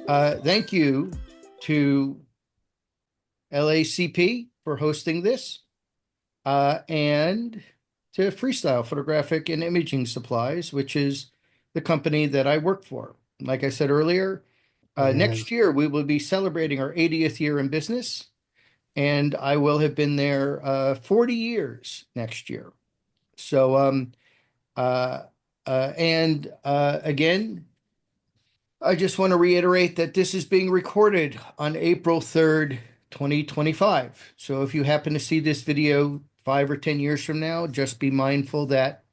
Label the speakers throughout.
Speaker 1: Thank you to LACP for hosting this, and to Freestyle Photographic and Imaging Supplies, which is the company that I work for. Like I said earlier,
Speaker 2: And
Speaker 1: next year we will be celebrating our 80th year in business, and I will have been there 40 years next year. So, uh, again, I just want to reiterate that this is being recorded on April 3rd, 2025. So if you happen to see this video 5 or 10 years from now, just be mindful that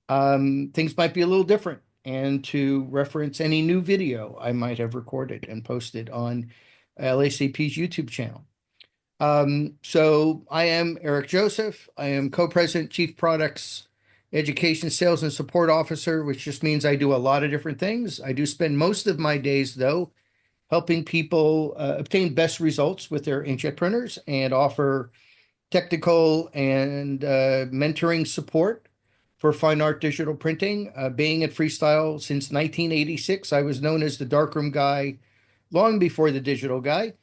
Speaker 1: things might be a little different, and to reference any new video I might have recorded and posted on LACP's YouTube channel. So I am Eric Joseph. I am co-president, chief products, education, sales, and support officer, which just means I do a lot of different things. I do spend most of my days, though, helping people obtain best results with their inkjet printers and offer technical and mentoring support for fine art digital printing. Being at Freestyle since 1986, I was known as the darkroom guy long before the digital guy.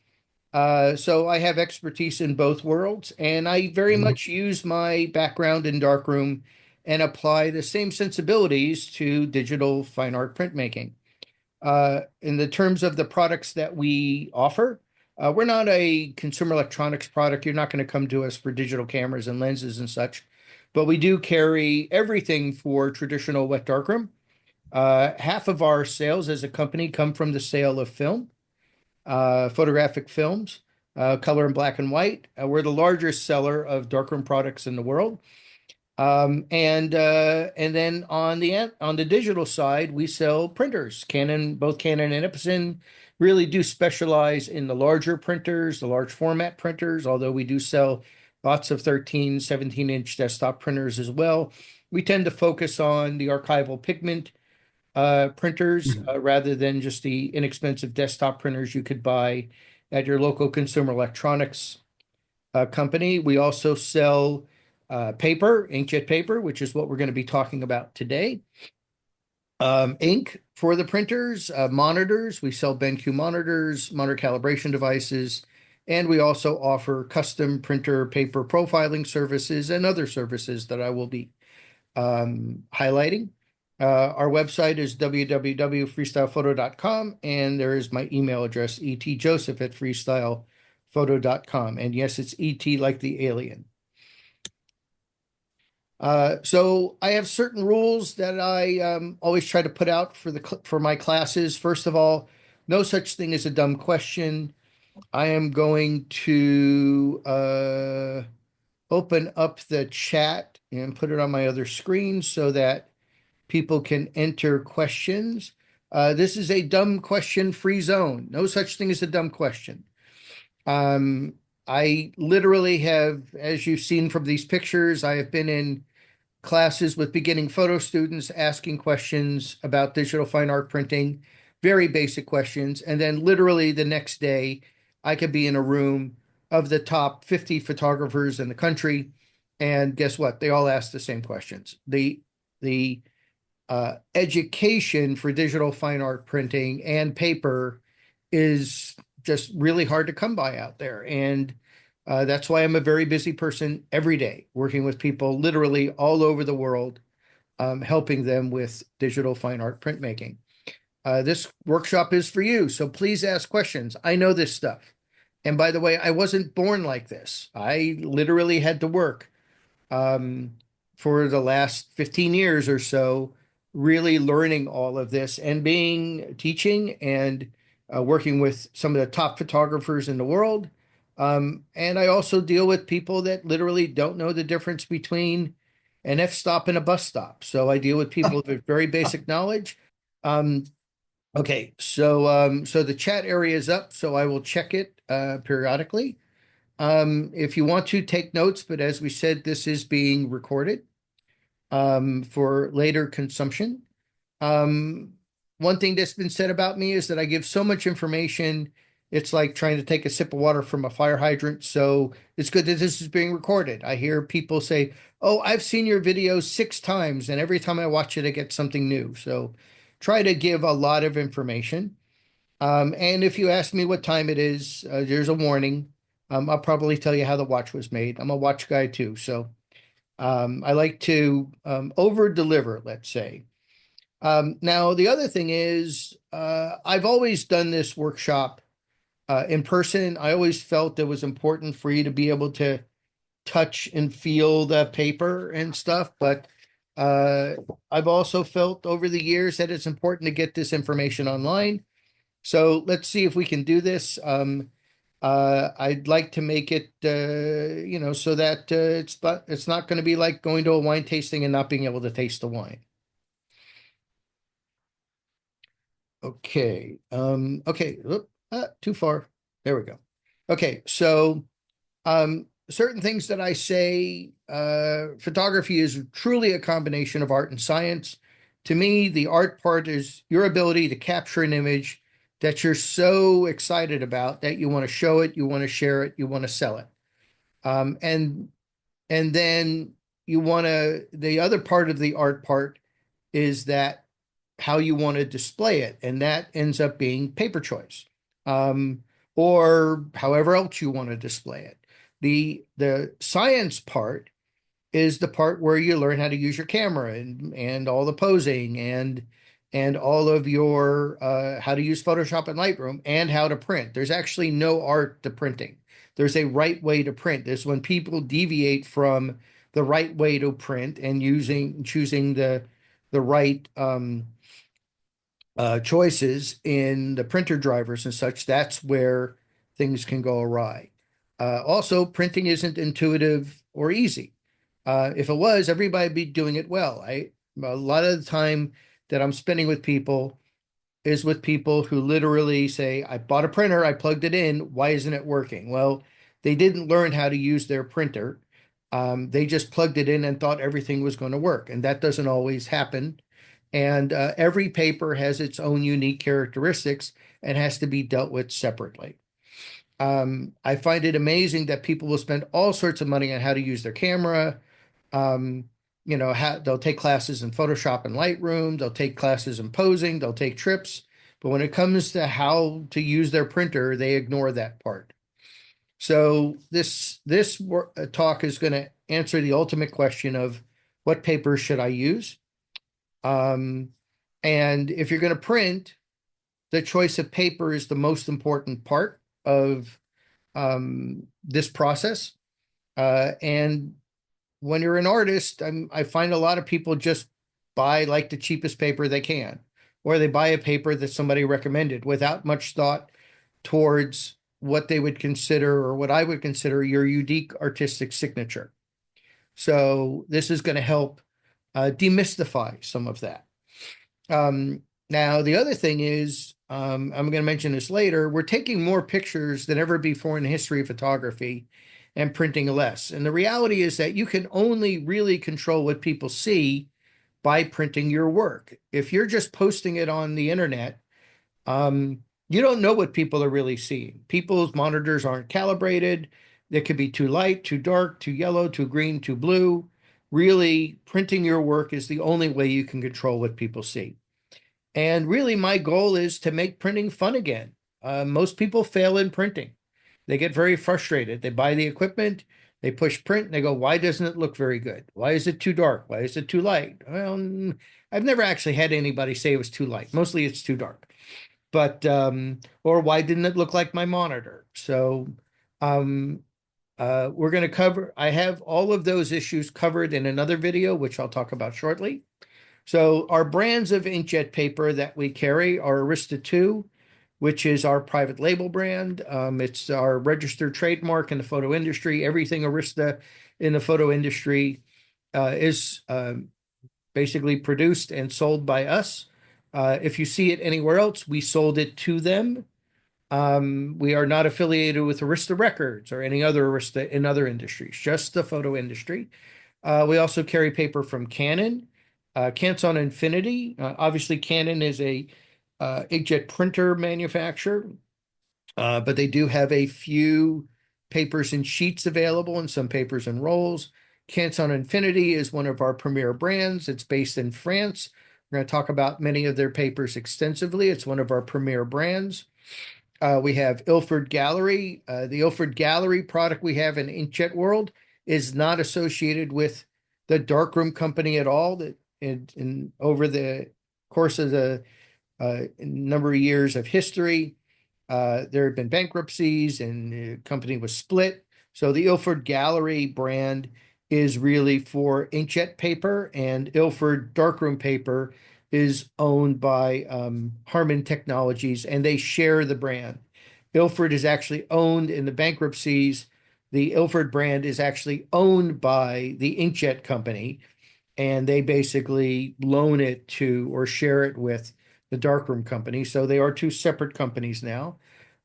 Speaker 1: So I have expertise in both worlds, and I very much use my background in darkroom and apply the same sensibilities to digital fine art printmaking. In the terms of the products that we offer, we're not a consumer electronics product. You're not going to come to us for digital cameras and lenses and such, but we do carry everything for traditional wet darkroom. Half of our sales as a company come from the sale of film, photographic films, color and black and white. We're the largest seller of darkroom products in the world. And then on the digital side, we sell printers. Both Canon and Epson really do specialize in the larger printers, the large format printers, although we do sell lots of 13, 17-inch desktop printers as well. We tend to focus on the archival pigment printers rather than just the inexpensive desktop printers you could buy at your local consumer electronics company. We also sell paper, inkjet paper, which is what we're going to be talking about today. Ink for the printers, monitors. We sell BenQ monitors, monitor calibration devices, and we also offer custom printer paper profiling services and other services that I will be highlighting. Our website is www.freestylephoto.com, and there is my email address, etjoseph@freestylephoto.com. And yes, it's ET like the alien. So I have certain rules that I always try to put out for my classes. First of all, no such thing as a dumb question. I am going to open up the chat and put it on my other screen so that people can enter questions. This is a dumb question free zone. No such thing as a dumb question. I literally have, as you've seen from these pictures, I have been in classes with beginning photo students asking questions about digital fine art printing, very basic questions. And then literally the next day, I could be in a room of the top 50 photographers in the country. And guess what? They all ask the same questions. The education for digital fine art printing and paper is just really hard to come by out there. And that's why I'm a very busy person every day, working with people literally all over the world, helping them with digital fine art printmaking. This workshop is for you, so please ask questions. I know this stuff. And by the way, I wasn't born like this. I literally had to work for the last 15 years or so, really learning all of this and teaching and working with some of the top photographers in the world. And I also deal with people that literally don't know the difference between an f-stop and a bus stop. So I deal with people with very basic knowledge. Um, okay, so the chat area is up, so I will check it periodically. If you want to take notes, but as we said, this is being recorded for later consumption. One thing that's been said about me is that I give so much information, it's like trying to take a sip of water from a fire hydrant. So it's good that this is being recorded. I hear people say, "Oh, I've seen your video 6 times, and every time I watch it, I get something new." So try to give a lot of information. And if you ask me what time it is, there's a warning. I'll probably tell you how the watch was made. I'm a watch guy too, so I like to over deliver, let's say. Now, the other thing is, I've always done this workshop in person. I always felt it was important for you to be able to touch and feel the paper and stuff, but uh, I've also felt over the years that it's important to get this information online. So let's see if we can do this. I'd like to make it, so that it's not going to be like going to a wine tasting and not being able to taste the wine. Okay. Okay. Oop, too far. There we go. Okay. So, certain things that I say, photography is truly a combination of art and science. To me, the art part is your ability to capture an image that you're so excited about that you want to show it, you want to share it, you want to sell it. Um, and and then the other part of the art part is that how you want to display it, and that ends up being paper choice, um, or however else you want to display it. The science part is the part where you learn how to use your camera and all the posing and all of your how to use Photoshop and Lightroom and how to print. There's actually no art to printing. There's a right way to print. This when people deviate from the right way to print and choosing the right choices in the printer drivers and such, that's where things can go awry. Also, printing isn't intuitive or easy. If it was, everybody'd be doing it well. A lot of the time that I'm spending with people is with people who literally say, I bought a printer, I plugged it in, why isn't it working? Well, they didn't learn how to use their printer. They just plugged it in and thought everything was going to work, and that doesn't always happen. And every paper has its own unique characteristics and has to be dealt with separately. I find it amazing that people will spend all sorts of money on how to use their camera. Um, they'll take classes in Photoshop and Lightroom, they'll take classes in posing, they'll take trips, but when it comes to how to use their printer, they ignore that part. So this talk is going to answer the ultimate question of what paper should I use? Um, and if you're going to print, the choice of paper is the most important part of this process. And when you're an artist, I find a lot of people just buy like the cheapest paper they can, or they buy a paper that somebody recommended without much thought towards what they would consider or what I would consider your unique artistic signature. So this is going to help demystify some of that. Now, the other thing is, I'm going to mention this later, we're taking more pictures than ever before in the history of photography and printing less. And the reality is that you can only really control what people see by printing your work. If you're just posting it on the internet, you don't know what people are really seeing. People's monitors aren't calibrated. They could be too light, too dark, too yellow, too green, too blue. Really, printing your work is the only way you can control what people see. And really, my goal is to make printing fun again. Most people fail in printing. They get very frustrated. They buy the equipment, they push print, and they go, why doesn't it look very good? Why is it too dark? Why is it too light? Well, I've never actually had anybody say it was too light. Mostly it's too dark. But, or why didn't it look like my monitor? So, um, we're going to I have all of those issues covered in another video, which I'll talk about shortly. So our brands of inkjet paper that we carry are Arista 2, which is our private label brand. It's our registered trademark in the photo industry. Everything Arista in the photo industry is basically produced and sold by us. If you see it anywhere else, we sold it to them. We are not affiliated with Arista Records or any other Arista in other industries, just the photo industry. We also carry paper from Canon, Canson Infinity. Obviously, Canon is a inkjet printer manufacturer, but they do have a few papers and sheets available and some papers and rolls. Canson Infinity is one of our premier brands. It's based in France. We're going to talk about many of their papers extensively. It's one of our premier brands. We have Ilford Gallery. The Ilford Gallery product we have in inkjet world is not associated with the darkroom company at all. That over the course of the number of years of history, there have been bankruptcies and the company was split. So the Ilford Gallery brand is really for inkjet paper, and Ilford darkroom paper is owned by Harman Technologies, and they share the brand. Ilford is actually owned in the bankruptcies. The Ilford brand is actually owned by the inkjet company, and they basically loan it to or share it with the darkroom company. So they are two separate companies now.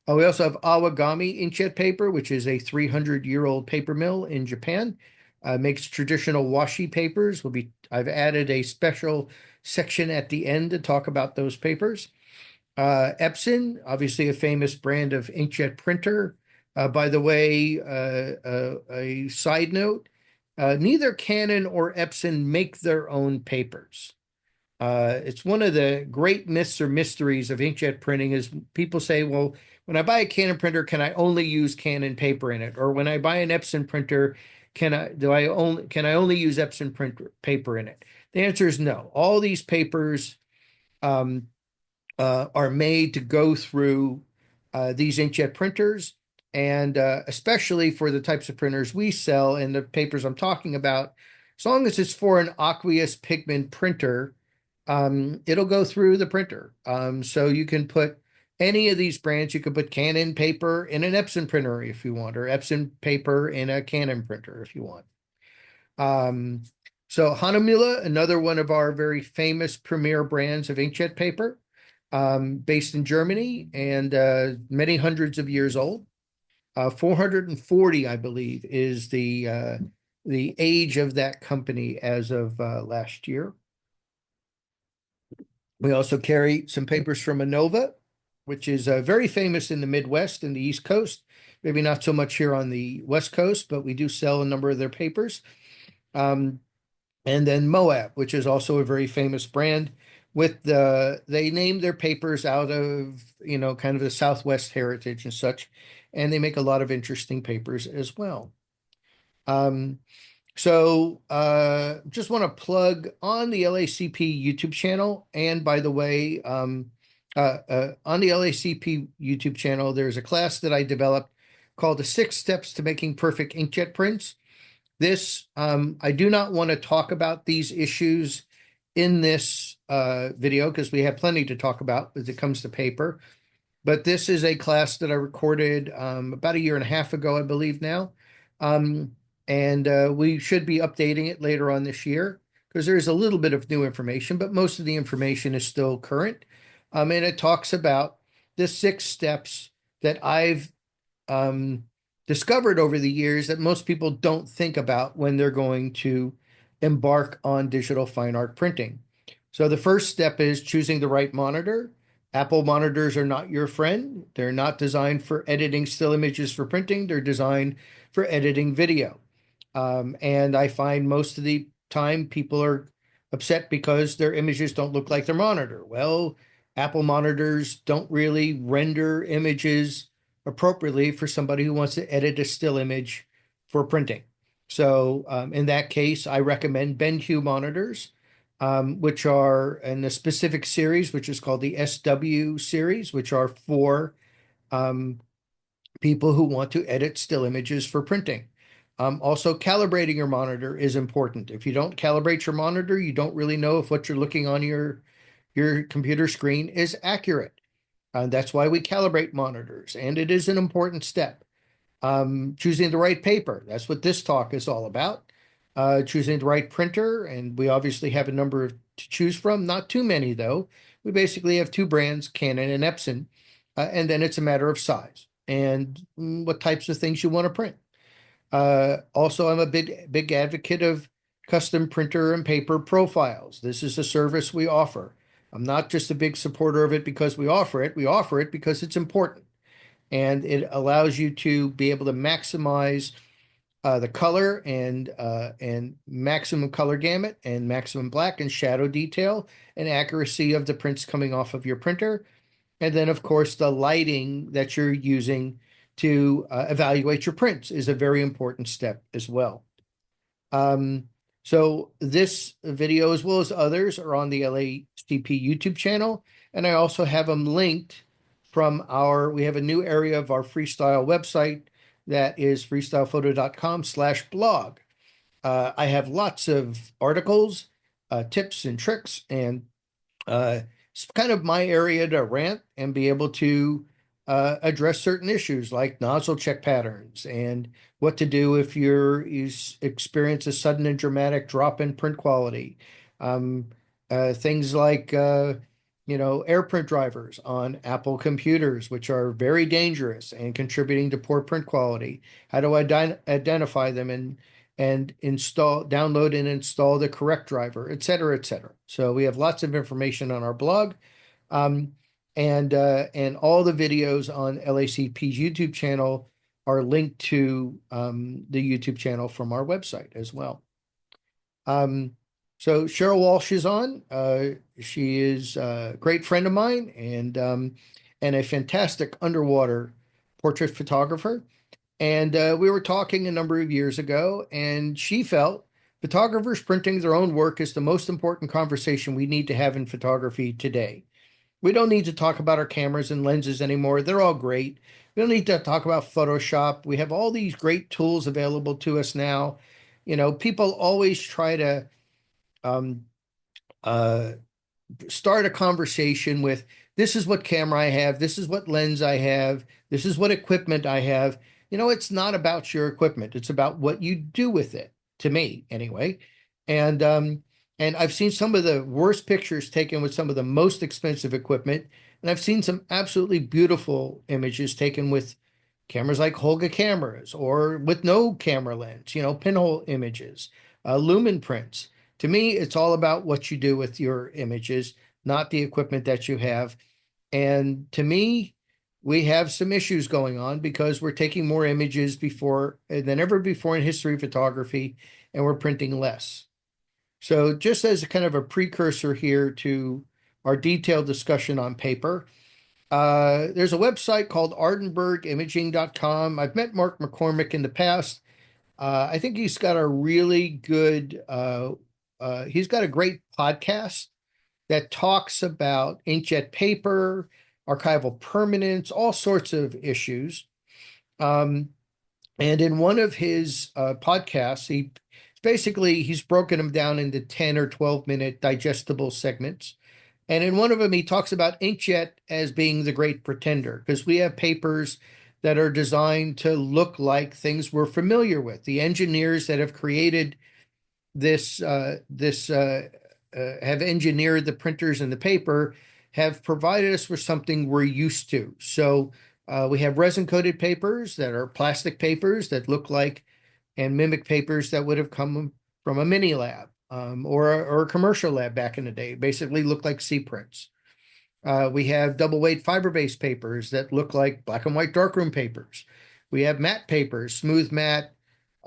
Speaker 1: We also have Awagami inkjet paper, which is a 300-year-old paper mill in Japan. Makes traditional washi papers. I've added a special section at the end to talk about those papers. Epson, obviously a famous brand of inkjet printer. By the way, a side note, neither Canon or Epson make their own papers. It's one of the great myths or mysteries of inkjet printing is people say, well, when I buy a Canon printer, can I only use Canon paper in it? Or when I buy an Epson printer, can I only use Epson printer paper in it? The answer is no. All these papers um, are made to go through these inkjet printers, and especially for the types of printers we sell and the papers I'm talking about, as long as it's for an aqueous pigment printer, it'll go through the printer. So you can put any of these brands, you could put Canon paper in an Epson printer if you want, or Epson paper in a Canon printer if you want. Um, so Hahnemühle, another one of our very famous premier brands of inkjet paper, based in Germany and many hundreds of years old. 440, I believe, is the age of that company as of last year. We also carry some papers from Inova, which is very famous in the Midwest and the East Coast. Maybe not so much here on the West Coast, but we do sell a number of their papers. And then Moab, which is also a very famous brand. They named their papers out of, kind of the Southwest heritage and such, and they make a lot of interesting papers as well. So just want to plug on the LACP YouTube channel. And by the way, on the LACP YouTube channel, there's a class that I developed called the 6 Steps to Making Perfect Inkjet Prints. I do not want to talk about these issues in this video because we have plenty to talk about as it comes to paper. But this is a class that I recorded about a year and a half ago, I believe now. And we should be updating it later on this year because there's a little bit of new information, but most of the information is still current. And it talks about the 6 steps that I've discovered over the years that most people don't think about when they're going to embark on digital fine art printing. So the first step is choosing the right monitor. Apple monitors are not your friend. They're not designed for editing still images for printing. They're designed for editing video. And I find most of the time people are upset because their images don't look like their monitor. Well, Apple monitors don't really render images appropriately for somebody who wants to edit a still image for printing. So in that case, I recommend BenQ monitors, which are in a specific series, which is called the SW series, which are for people who want to edit still images for printing. Also, calibrating your monitor is important. If you don't calibrate your monitor, you don't really know if what you're looking on your computer screen is accurate. That's why we calibrate monitors, and it is an important step. Choosing the right paper, that's what this talk is all about. Choosing the right printer, and we obviously have a number to choose from, not too many though. We basically have 2 brands, Canon and Epson, and then it's a matter of size and what types of things you want to print. Also, I'm a big advocate of custom printer and paper profiles. This is a service we offer. I'm not just a big supporter of it because we offer it. We offer it because it's important. And it allows you to be able to maximize the color and maximum color gamut and maximum black and shadow detail and accuracy of the prints coming off of your printer. And then, of course, the lighting that you're using to evaluate your prints is a very important step as well. Um, so this video, as well as others, are on the LACP YouTube channel, and I also have them linked from we have a new area of our freestyle website that is freestylephoto.com/blog. I have lots of articles, tips and tricks, and it's kind of my area to rant and be able to address certain issues like nozzle check patterns and what to do if you experience a sudden and dramatic drop in print quality. Um, things like AirPrint drivers on Apple computers, which are very dangerous and contributing to poor print quality. How do I identify them and download and install the correct driver, et cetera, et cetera. So we have lots of information on our blog, um, and all the videos on LACP's YouTube channel are linked to the YouTube channel from our website as well. So Cheryl Walsh is on. She is a great friend of mine and a fantastic underwater portrait photographer. And we were talking a number of years ago, and she felt photographers printing their own work is the most important conversation we need to have in photography today. We don't need to talk about our cameras and lenses anymore. They're all great. We don't need to talk about Photoshop. We have all these great tools available to us now. People always try to um, uh, start a conversation with, this is what camera I have, this is what lens I have, this is what equipment I have. It's not about your equipment. It's about what you do with it, to me anyway. And I've seen some of the worst pictures taken with some of the most expensive equipment, and I've seen some absolutely beautiful images taken with cameras like Holga cameras or with no camera lens, pinhole images, lumen prints. To me, it's all about what you do with your images, not the equipment that you have. And to me, we have some issues going on because we're taking more images than ever before in history of photography, and we're printing less. So just as a kind of a precursor here to our detailed discussion on paper, there's a website called ardenburgimaging.com. I've met Mark McCormick in the past. I think he's got a really good, he's got a great podcast that talks about inkjet paper, archival permanence, all sorts of issues. Um, and in one of his podcasts, he's broken them down into 10 or 12-minute digestible segments. And in one of them, he talks about inkjet as being the great pretender, because we have papers that are designed to look like things we're familiar with. The engineers that have created have engineered the printers and the paper have provided us with something we're used to. So we have resin coated papers that are plastic papers that look like and mimic papers that would have come from a mini lab or a commercial lab back in the day, basically look like C prints. We have double weight fiber-based papers that look like black and white darkroom papers. We have matte papers, smooth matte,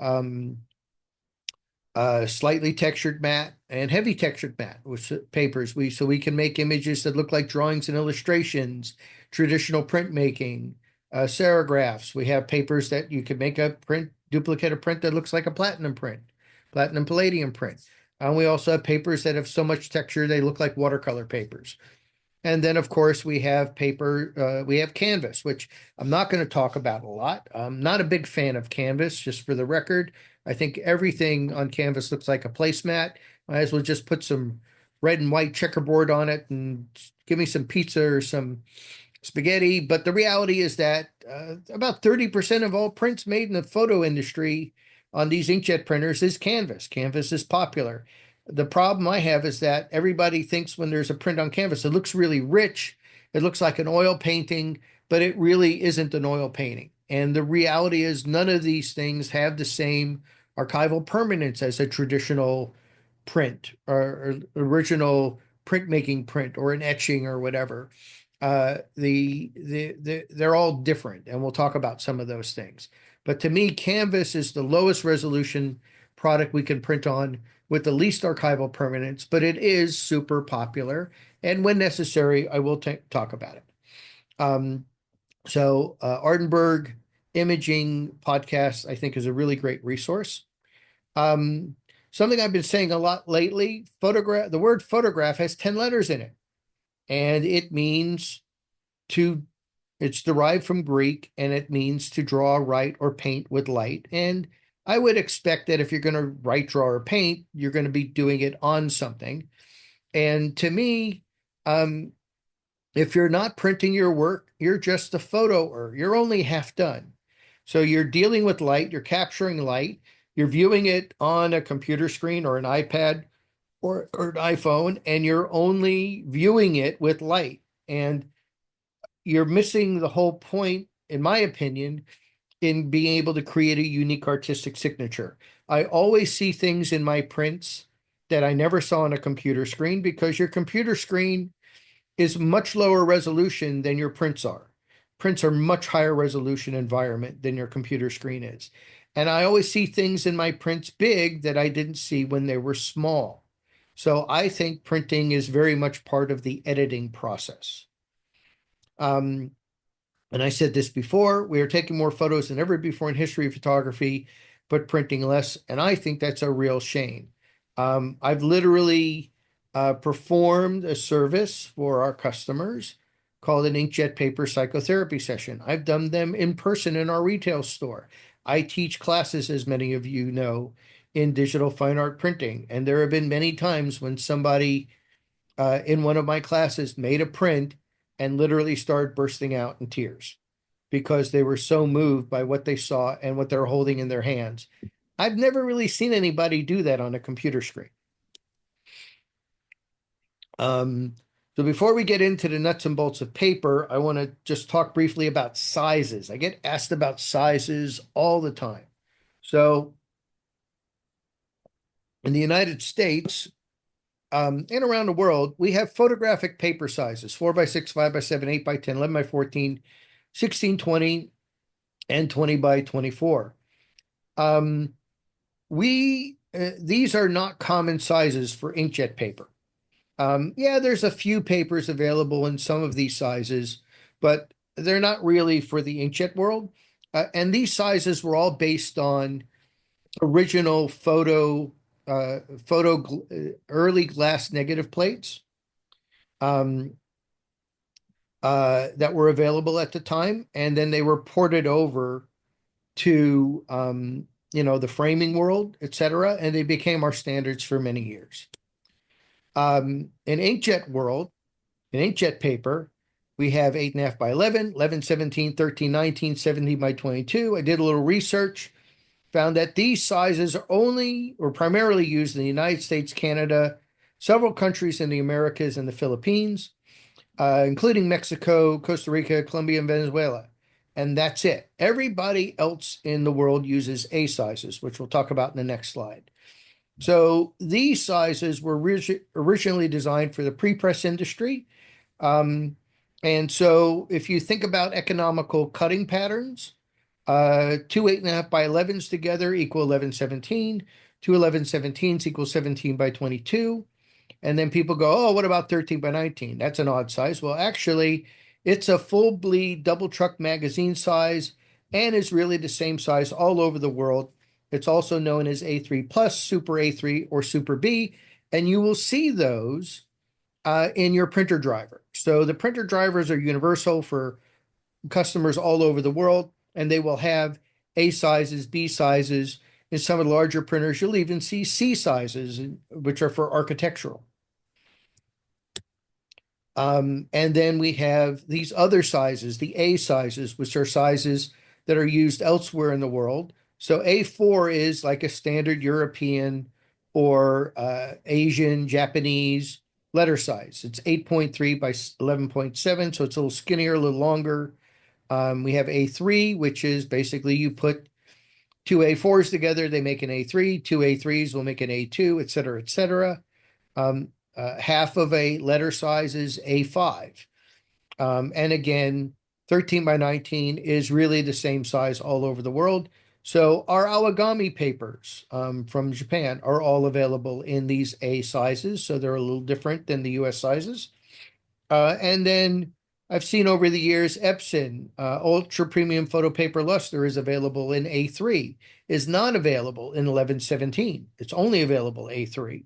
Speaker 1: um, slightly textured matte, and heavy textured matte with papers. So we can make images that look like drawings and illustrations, traditional printmaking, serigraphs. We have papers that you can make duplicate a print that looks like a platinum print, platinum palladium print. And we also have papers that have so much texture they look like watercolor papers. And then, of course, we have we have canvas, which I'm not going to talk about a lot. I'm not a big fan of canvas, just for the record. I think everything on canvas looks like a placemat. Might as well just put some red and white checkerboard on it and give me some pizza or some spaghetti. But the reality is that about 30% of all prints made in the photo industry on these inkjet printers is canvas. Canvas is popular. The problem I have is that everybody thinks when there's a print on canvas, it looks really rich. It looks like an oil painting, but it really isn't an oil painting. And the reality is none of these things have the same archival permanence as a traditional print or original printmaking print or an etching or whatever. They're all different, and we'll talk about some of those things. But to me, canvas is the lowest resolution product we can print on with the least archival permanence, but it is super popular. And when necessary, I will talk about it. Um, Ardenberg Imaging Podcast, I think, is a really great resource. Um, Something I've been saying a lot lately, photograph, the word photograph has 10 letters in it, and it means to, it's derived from Greek, and it means to draw, write, or paint with light. And I would expect that if you're going to write, draw, or paint, you're going to be doing it on something. And to me, um, if you're not printing your work, you're just a photoer. You're only half done. So you're dealing with light, you're capturing light, you're viewing it on a computer screen or an iPad or an iPhone, and you're only viewing it with light. And you're missing the whole point, in my opinion, in being able to create a unique artistic signature. I always see things in my prints that I never saw on a computer screen because your computer screen is much lower resolution than your prints are. Prints are much higher resolution environment than your computer screen is. And I always see things in my prints big that I didn't see when they were small. So I think printing is very much part of the editing process. Um, and I said this before, we are taking more photos than ever before in history of photography, but printing less. And I think that's a real shame. I've literally performed a service for our customers called an inkjet paper psychotherapy session. I've done them in person in our retail store. I teach classes, as many of you know, in digital fine art printing. And there have been many times when somebody in one of my classes made a print and literally started bursting out in tears because they were so moved by what they saw and what they're holding in their hands. I've never really seen anybody do that on a computer screen. Um, so before we get into the nuts and bolts of paper, I want to just talk briefly about sizes. I get asked about sizes all the time. So in the United States, and around the world, we have photographic paper sizes, 4 by 6, 5 by 7, 8 by 10, 11 by 14, 16, 20, and 20 by 24. These are not common sizes for inkjet paper. Yeah, there's a few papers available in some of these sizes, but they're not really for the inkjet world. And these sizes were all based on original early glass negative plates um, that were available at the time, and then they were ported over to the framing world, etc., and they became our standards for many years. In inkjet world, in inkjet paper, we have 8.5 by 11, 11, 17, 13, 19, 17 by 22. I did a little research, found that these sizes are only or primarily used in the United States, Canada, several countries in the Americas, and the Philippines, including Mexico, Costa Rica, Colombia, and Venezuela. And that's it. Everybody else in the world uses A sizes, which we'll talk about in the next slide. So these sizes were originally designed for the pre-press industry. And so if you think about economical cutting patterns, two 8.5 by 11s together equal 1117. Two 1117s equal 17 by 22. And then people go, oh, what about 13 by 19? That's an odd size. Well, actually, it's a full bleed double truck magazine size and is really the same size all over the world. It's also known as A3 plus, Super A3, or Super B. And you will see those in your printer driver. So the printer drivers are universal for customers all over the world, and they will have A sizes, B sizes. In some of the larger printers, you'll even see C sizes, which are for architectural. And then we have these other sizes, the A sizes, which are sizes that are used elsewhere in the world. So A4 is like a standard European or Asian, Japanese letter size. It's 8.3 by 11.7, so it's a little skinnier, a little longer. We have A3, which is basically you put two A4s together, they make an A3, two A3s will make an A2, et cetera, et cetera. Half of a letter size is A5. And again, 13 by 19 is really the same size all over the world. So our origami papers from Japan are all available in these A sizes. So they're a little different than the US sizes. And then I've seen over the years Epson ultra premium photo paper luster is available in A3, is not available in 1117. It's only available A3.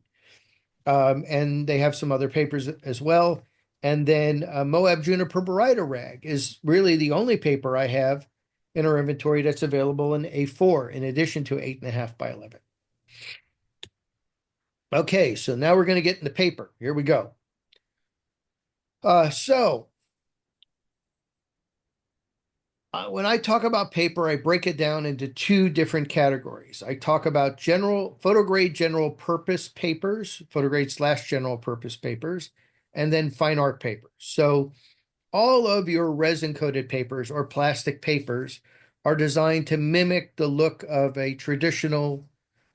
Speaker 1: And they have some other papers as well. And then Moab Juniper Baryta Rag is really the only paper I have in our inventory that's available in A4, in addition to 8.5 by 11. Okay, so now we're going to get into paper. Here we go. So when I talk about paper, I break it down into two different categories. I talk about general photograde general purpose papers, photograde slash general purpose papers, and then fine art papers. So all of your resin coated papers or plastic papers are designed to mimic the look of a traditional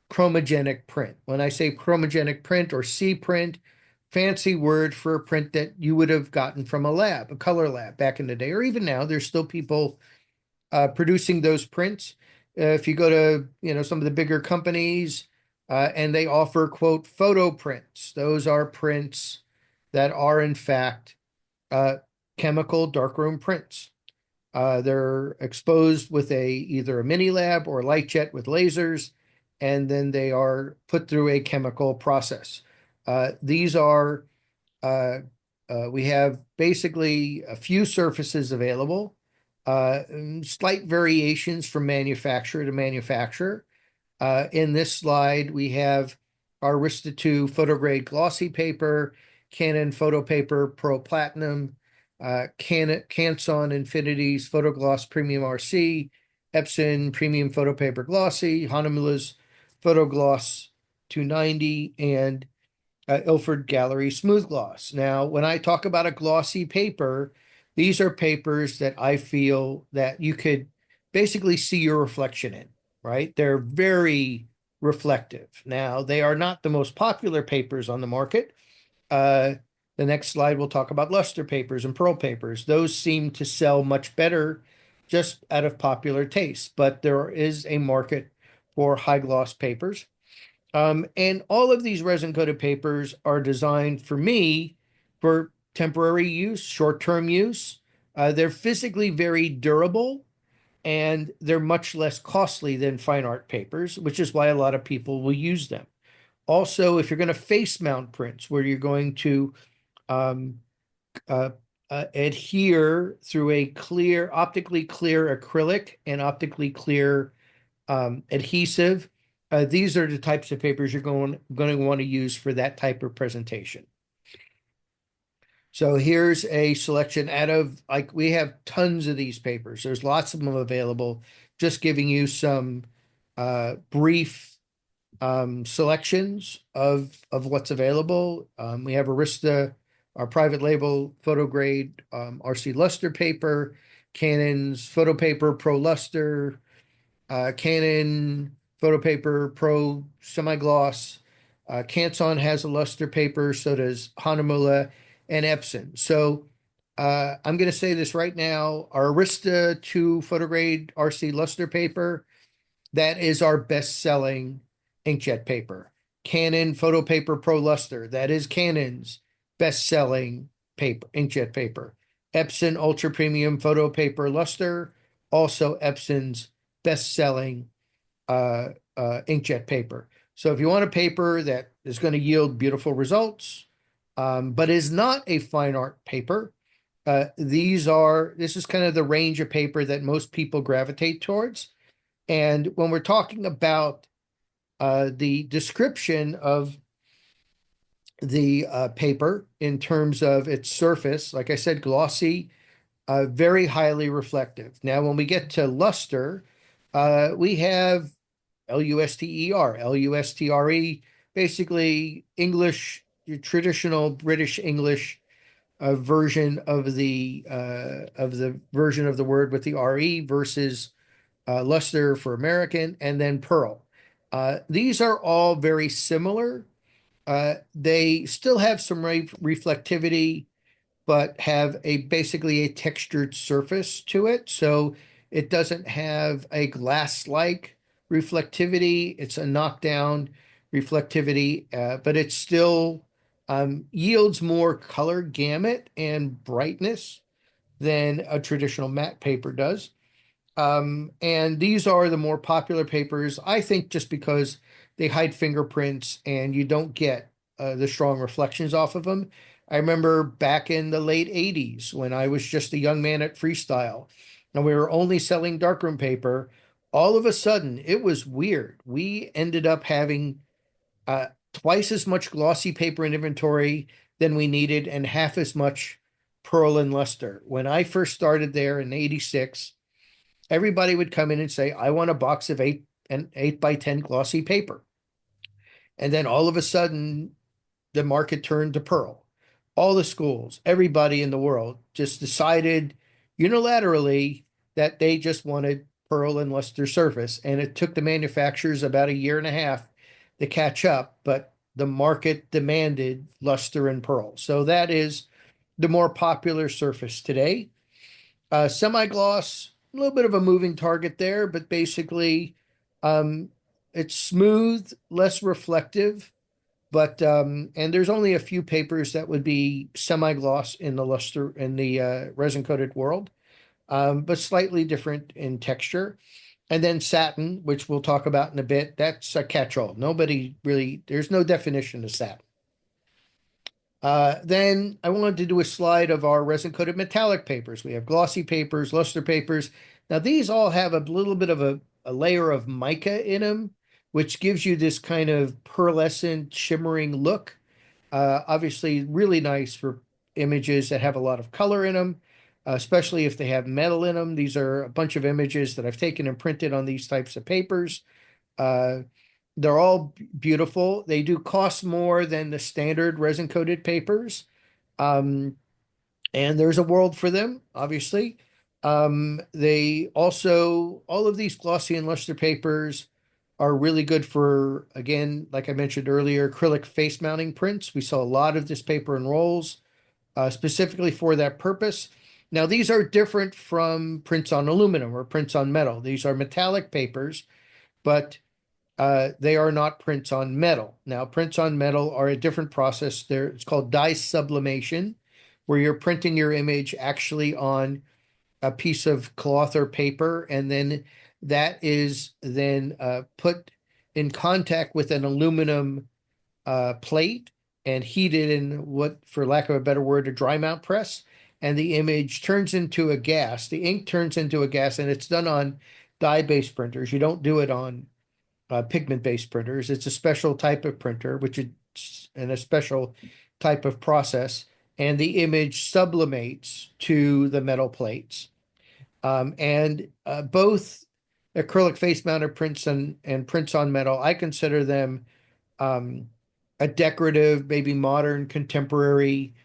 Speaker 1: chromogenic print. When I say chromogenic print or C print, fancy word for a print that you would have gotten from a lab, a color lab back in the day, or even now, there's still people producing those prints. If you go to, some of the bigger companies, and they offer, quote, photo prints, those are prints that are in fact uh, chemical darkroom prints. They're exposed with either a mini lab or a light jet with lasers, and then they are put through a chemical process. These are we have basically a few surfaces available, slight variations from manufacturer to manufacturer. In this slide, we have our Arista 2 photograde glossy paper, Canon Photo Paper Pro Platinum, Canson Infinity's Photogloss Premium RC, Epson Premium Photo Paper Glossy, Hahnemüller's Photogloss 290, and Ilford Gallery Smooth Gloss. Now, when I talk about a glossy paper, these are papers that I feel that you could basically see your reflection in, right? They're very reflective. Now, they are not the most popular papers on the market. Uh, the next slide, we'll talk about luster papers and pearl papers. Those seem to sell much better just out of popular taste, but there is a market for high gloss papers. And all of these resin coated papers are designed for me for temporary use, short-term use. They're physically very durable and they're much less costly than fine art papers, which is why a lot of people will use them. Also, if you're going to face mount prints where you're going to um, uh, adhere through a optically clear acrylic and optically clear adhesive. These are the types of papers you're going to want to use for that type of presentation. So here's a selection out of, like, we have tons of these papers. There's lots of them available. Just giving you some brief selections of what's available. We have Arista, our private label photo grade RC luster paper, Canon's photo paper Pro Luster, Canon Photo Paper Pro Semi-Gloss. Canson has a luster paper, so does Hahnemüller and Epson. So I'm going to say this right now. Our Arista 2 Photograde RC luster paper, that is our best-selling inkjet paper. Canon Photo Paper Pro Luster, that is Canon's best-selling paper, inkjet paper. Epson Ultra Premium Photo Paper Luster, also Epson's best-selling inkjet paper. So if you want a paper that is going to yield beautiful results, but is not a fine art paper, this is kind of the range of paper that most people gravitate towards. And when we're talking about the description of the paper in terms of its surface, like I said, glossy, very highly reflective. Now, when we get to luster, we have Luster, Lustre, basically English, traditional British English version of the version of the word with the re versus luster for American, and then pearl. These are all very similar. They still have some reflectivity, but have basically a textured surface to it. So it doesn't have a glass-like reflectivity. It's a knockdown reflectivity, but it still yields more color gamut and brightness. than a traditional matte paper does. And these are the more popular papers, I think, just because they hide fingerprints and you don't get the strong reflections off of them. I remember back in the late 80s when I was just a young man at Freestyle and we were only selling darkroom paper. All of a sudden, it was weird. We ended up having twice as much glossy paper in inventory than we needed and half as much pearl and luster. When I first started there in 86, everybody would come in and say, I want a box of 8 by 10 glossy paper. And then all of a sudden, the market turned to pearl. All the schools, everybody in the world just decided unilaterally that they just wanted pearl and luster surface. And it took the manufacturers about a year and a half to catch up, but the market demanded luster and pearl. So that is the more popular surface today. Semi-gloss, a little bit of a moving target there, but basically um, it's smooth, less reflective, but and there's only a few papers that would be semi-gloss in the luster in the resin-coated world, but slightly different in texture. And then satin, which we'll talk about in a bit, that's a catch-all. Nobody really, there's no definition of satin. Then I wanted to do a slide of our resin-coated metallic papers. We have glossy papers, luster papers. Now these all have a little bit of a layer of mica in them, which gives you this kind of pearlescent, shimmering look. Obviously, really nice for images that have a lot of color in them, especially if they have metal in them. These are a bunch of images that I've taken and printed on these types of papers. Uh, they're all beautiful. They do cost more than the standard resin coated papers. Um, and there's a world for them, obviously. They also, all of these glossy and luster papers are really good for, again, like I mentioned earlier, acrylic face mounting prints. We saw a lot of this paper in rolls, specifically for that purpose. Now, these are different from prints on aluminum or prints on metal. These are metallic papers, but they are not prints on metal. Now, prints on metal are a different process. It's called dye sublimation, where you're printing your image actually on a piece of cloth or paper, and then that is then put in contact with an aluminum plate and heated in what, for lack of a better word, a dry mount press. And the image turns into a gas. The ink turns into a gas, and it's done on dye-based printers. You don't do it on pigment-based printers. It's a special type of printer, which is and a special type of process, and the image sublimates to the metal plates. And both acrylic face-mounted prints and prints on metal, I consider them um, a decorative, maybe modern, contemporary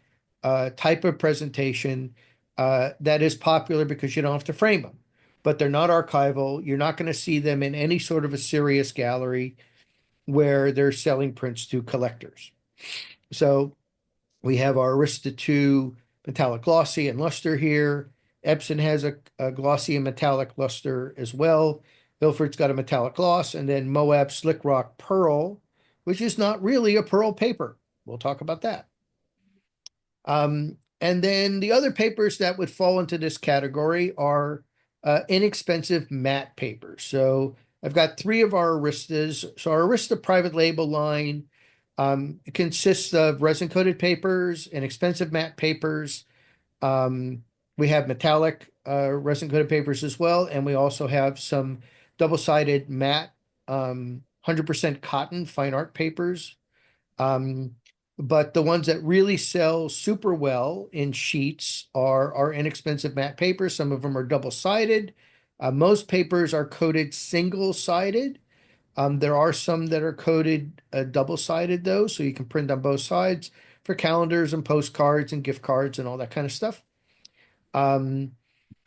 Speaker 1: type of presentation that is popular because you don't have to frame them. But they're not archival. You're not going to see them in any sort of a serious gallery where they're selling prints to collectors. So we have our Arista 2 metallic glossy and luster here. Epson has a glossy and metallic luster as well. Ilford's got a metallic gloss, and then Moab Slick Rock Pearl, which is not really a pearl paper. We'll talk about that. And then the other papers that would fall into this category are inexpensive matte papers. So I've got three of our Aristas. So our Arista private label line consists of resin-coated papers, inexpensive matte papers. We have metallic resin-coated papers as well, and we also have some double-sided matte 100% cotton fine art papers. Um, but the ones that really sell super well in sheets are our inexpensive matte papers. Some of them are double-sided. Most papers are coated single-sided. There are some that are coated double-sided though, so you can print on both sides for calendars and postcards and gift cards and all that kind of stuff. Um,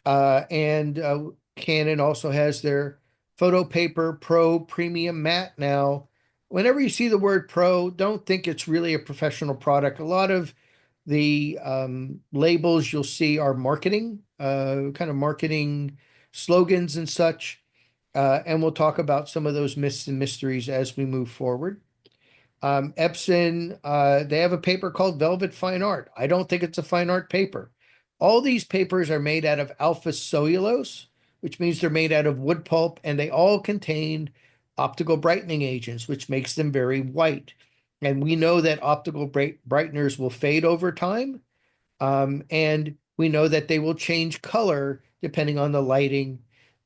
Speaker 1: and Canon also has their Photo Paper Pro Premium Matte. Now, whenever you see the word pro, don't think it's really a professional product. A lot of the labels you'll see are marketing, kind of marketing slogans and such. And we'll talk about some of those myths and mysteries as we move forward. Epson, they have a paper called Velvet Fine Art. I don't think it's a fine art paper. All these papers are made out of alpha cellulose, which means they're made out of wood pulp, and they all contain optical brightening agents, which makes them very white. And we know that optical brighteners will fade over time, and we know that they will change color depending on the lighting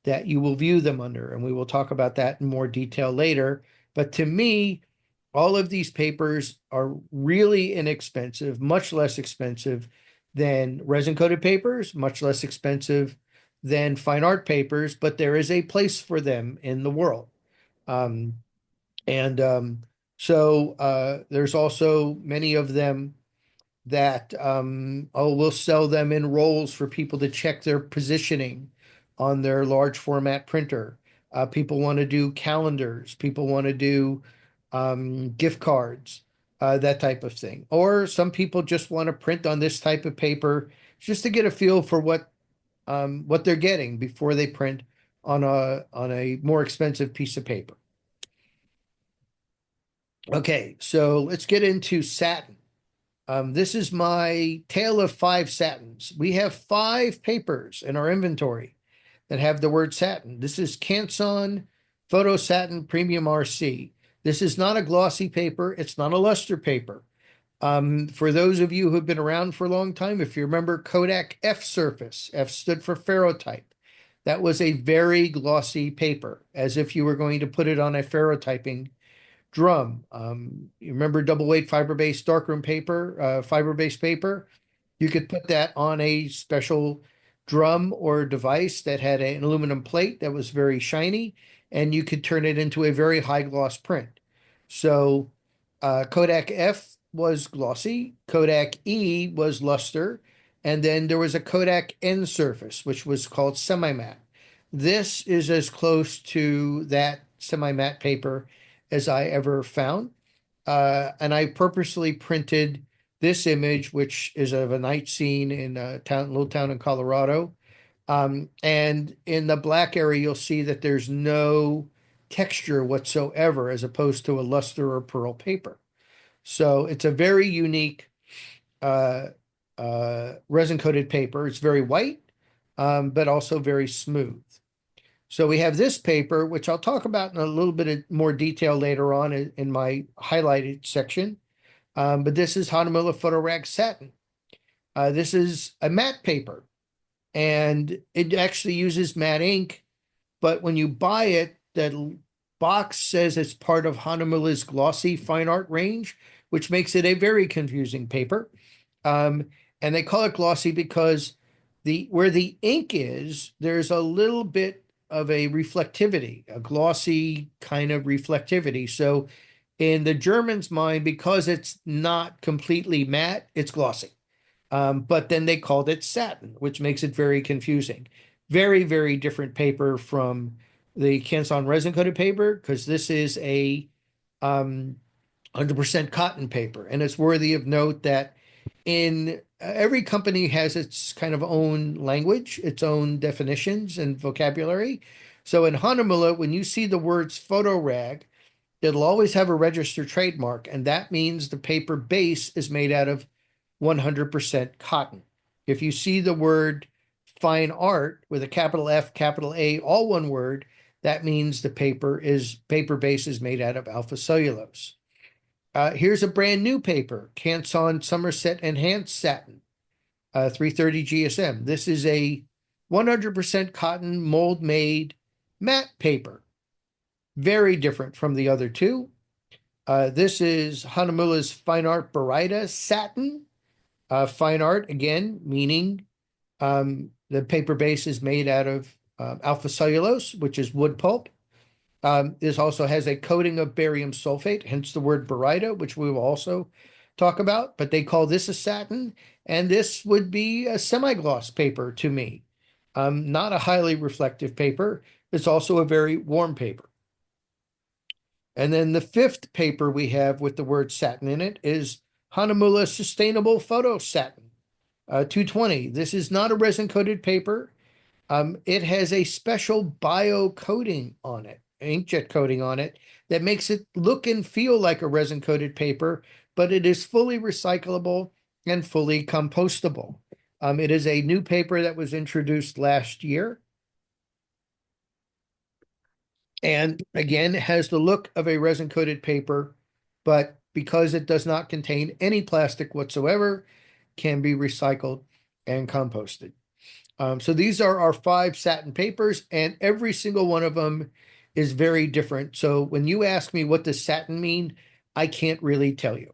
Speaker 1: that you will view them under. And we will talk about that in more detail later. But to me, all of these papers are really inexpensive, much less expensive than resin-coated papers, much less expensive than fine art papers, but there is a place for them in the world. Um, and there's also many of them that we'll sell them in rolls for people to check their positioning on their large format printer. People want to do calendars, people want to do gift cards, that type of thing. Or some people just want to print on this type of paper just to get a feel for what they're getting before they print on a more expensive piece of paper. Okay, so let's get into satin. This is my tale of five satins. We have five papers in our inventory that have the word satin. This is Canson Photo Satin Premium RC. This is not a glossy paper. It's not a luster paper. For those of you who've been around for a long time, if you remember Kodak F surface, F stood for ferrotype. That was a very glossy paper, as if you were going to put it on a ferrotyping drum. You remember double weight fiber-based darkroom paper, fiber-based paper? You could put that on a special drum or device that had an aluminum plate that was very shiny, and you could turn it into a very high gloss print. So Kodak F was glossy, Kodak E was luster, and then there was a Kodak N surface, which was called semi-matte. This is as close to that semi-matte paper as I ever found. And I purposely printed this image, which is of a night scene in a little town in Colorado. And in the black area, you'll see that there's no texture whatsoever, as opposed to a luster or pearl paper. So it's a very unique resin-coated paper. It's very white, but also very smooth. So we have this paper, which I'll talk about in a little bit more detail later on in my highlighted section. But this is Hahnemühle Photograde Satin. This is a matte paper, and it actually uses matte ink. But when you buy it, the box says it's part of Hahnemülle's glossy fine art range, which makes it a very confusing paper. And they call it glossy because where the ink is, there's a little bit of a reflectivity, a glossy kind of reflectivity. So in the Germans' mind, because it's not completely matte, it's glossy. But then they called it satin, which makes it very confusing. Very, very different paper from the Canson resin-coated paper, because this is a 100% cotton paper. And it's worthy of note that in every company has its kind of own language, its own definitions and vocabulary. So in Hahnemühle, when you see the words photograde, it'll always have a registered trademark, and that means the paper base is made out of 100% cotton. If you see the word fine art with a capital F, capital A, all one word, that means the paper base is made out of alpha cellulose. Here's a brand new paper, Canson Somerset Enhanced Satin, 330 GSM. This is a 100% cotton mold made matte paper. Very different from the other two. This is Hahnemülle's Fine Art Baryta Satin. Fine art, again, meaning the paper base is made out of alpha cellulose, which is wood pulp. This also has a coating of barium sulfate, hence the word baryta, which we will also talk about. But they call this a satin, and this would be a semi-gloss paper to me. Not a highly reflective paper. It's also a very warm paper. And then the fifth paper we have with the word satin in it is Hahnemühle Sustainable Photo Satin, 220. This is not a resin-coated paper. It has a special bio coating on it, inkjet coating on it, that makes it look and feel like a resin-coated paper, but it is fully recyclable and fully compostable. It is a new paper that was introduced last year. And again, it has the look of a resin-coated paper, but because it does not contain any plastic whatsoever, can be recycled and composted. So these are our 5 satin papers, and every single one of them is very different. So when you ask me what does satin mean, I can't really tell you.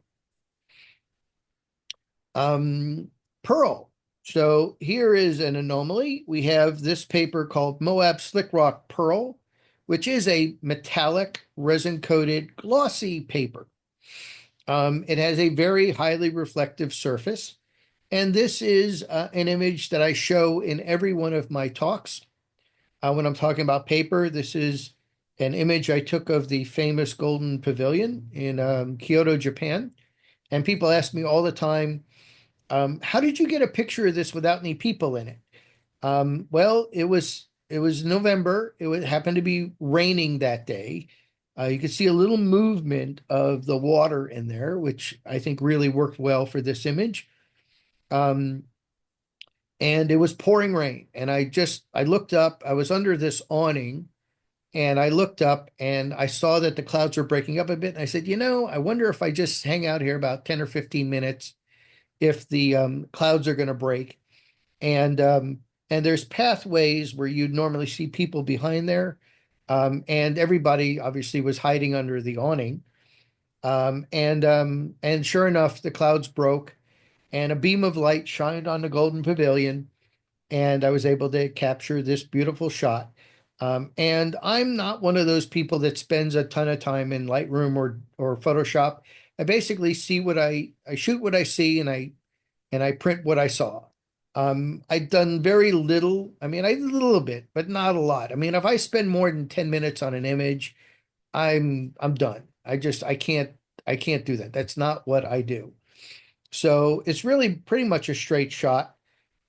Speaker 1: Um, Pearl. So here is an anomaly. We have this paper called Moab Slick Rock Pearl, which is a metallic resin-coated glossy paper. It has a very highly reflective surface. And this is an image that I show in every one of my talks. When I'm talking about paper, this is an image I took of the famous Golden Pavilion in Kyoto, Japan. And people ask me all the time, how did you get a picture of this without any people in it? Well, it was November. Happened to be raining that day. You could see a little movement of the water in there, which I think really worked well for this image. Um, and it was pouring rain. And I looked up, I was under this awning, and I looked up and I saw that the clouds were breaking up a bit. And I said, I wonder if I just hang out here about 10 or 15 minutes, if the clouds are going to break. And there's pathways where you'd normally see people behind there. And everybody obviously was hiding under the awning. And sure enough, the clouds broke and a beam of light shined on the Golden Pavilion, and I was able to capture this beautiful shot. And I'm not one of those people that spends a ton of time in Lightroom or Photoshop. I basically see I shoot what I see, and I print what I saw. I've done very little. I mean, I did a little bit, but not a lot. I mean, if I spend more than 10 minutes on an image, I'm done. I can't do that. That's not what I do. So it's really pretty much a straight shot.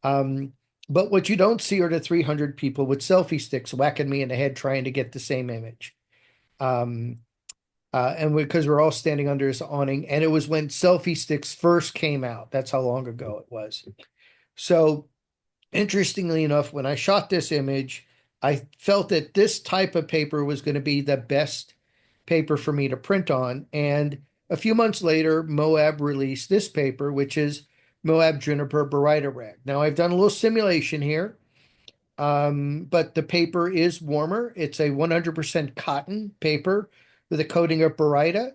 Speaker 1: Um, but what you don't see are the 300 people with selfie sticks whacking me in the head trying to get the same image. Um, and because we're all standing under this awning, and it was when selfie sticks first came out. That's how long ago it was. So interestingly enough, when I shot this image, I felt that this type of paper was going to be the best paper for me to print on. And a few months later, Moab released this paper, which is Moab Juniper Baryta Rag. Now, I've done a little simulation here, but the paper is warmer. It's a 100% cotton paper with a coating of baryta.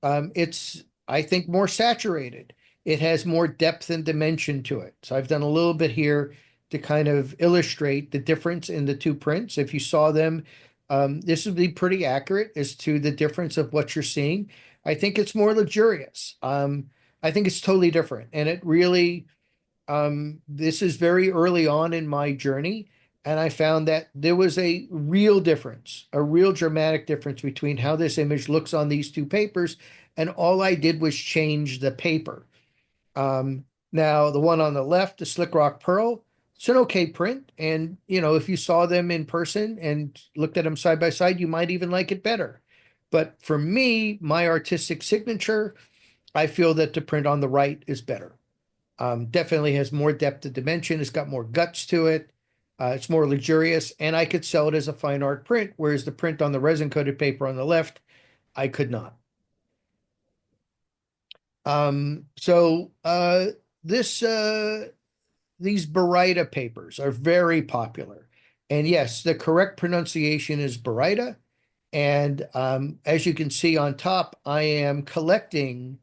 Speaker 1: It's, I think, more saturated. It has more depth and dimension to it. So I've done a little bit here to kind of illustrate the difference in the two prints. If you saw them, this would be pretty accurate as to the difference of what you're seeing. I think it's more luxurious. I think it's totally different. And it really, this is very early on in my journey. And I found that there was a real difference, a real dramatic difference between how this image looks on these two papers. And all I did was change the paper. Now, the one on the left, the Slick Rock Pearl, it's an okay print. And, if you saw them in person and looked at them side by side, you might even like it better. But for me, my artistic signature, I feel that the print on the right is better. Definitely has more depth of dimension. It's got more guts to it. It's more luxurious, and I could sell it as a fine art print, whereas the print on the resin-coated paper on the left, I could not. So this these baryta papers are very popular. And yes, the correct pronunciation is baryta. And as you can see on top, I am collecting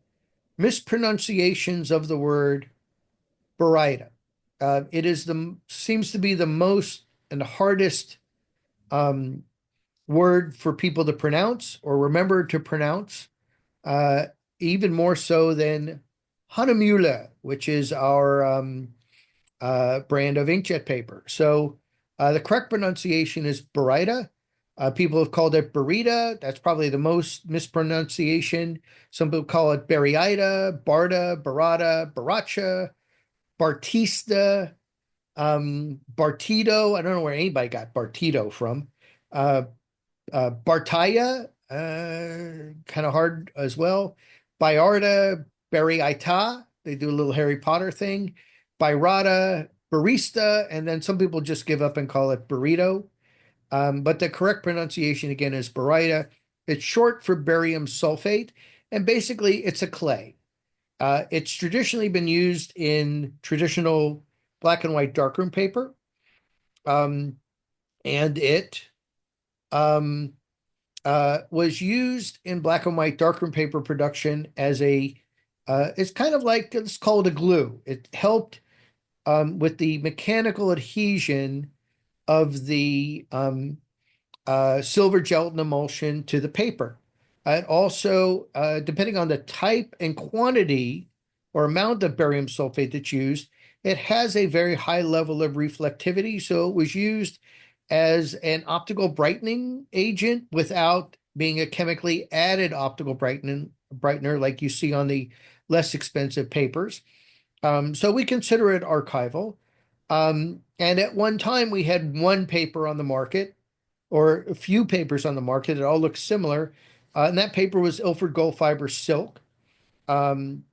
Speaker 1: mispronunciations of the word baryta. It is seems to be the most and the hardest um, word for people to pronounce or remember to pronounce, uh, even more so than Hahnemühle, which is our brand of inkjet paper. So the correct pronunciation is baryta. People have called it baryta. That's probably the most mispronunciation. Some people call it baryta, barda, barada, baracha, Bartista, Bartido. I don't know where anybody got Bartido from. Uh, Bartaya, kind of hard as well. Bayarda, Baryta. They do a little Harry Potter thing. baryta, barista, and then some people just give up and call it burrito. But the correct pronunciation again is baryta. It's short for barium sulfate, and basically it's a clay. It's traditionally been used in traditional black and white darkroom paper, um, and it um, was used in black and white darkroom paper production as it's kind of like, let's call it a glue. It helped with the mechanical adhesion of the silver gelatin emulsion to the paper. It also, depending on the type and quantity or amount of barium sulfate that's used, it has a very high level of reflectivity. So it was used as an optical brightening agent without being a chemically added optical brightener like you see on the less expensive papers. So we consider it archival. And at one time, we had one paper on the market, or a few papers on the market that all look similar. And that paper was Ilford Gold Fiber Silk. Um,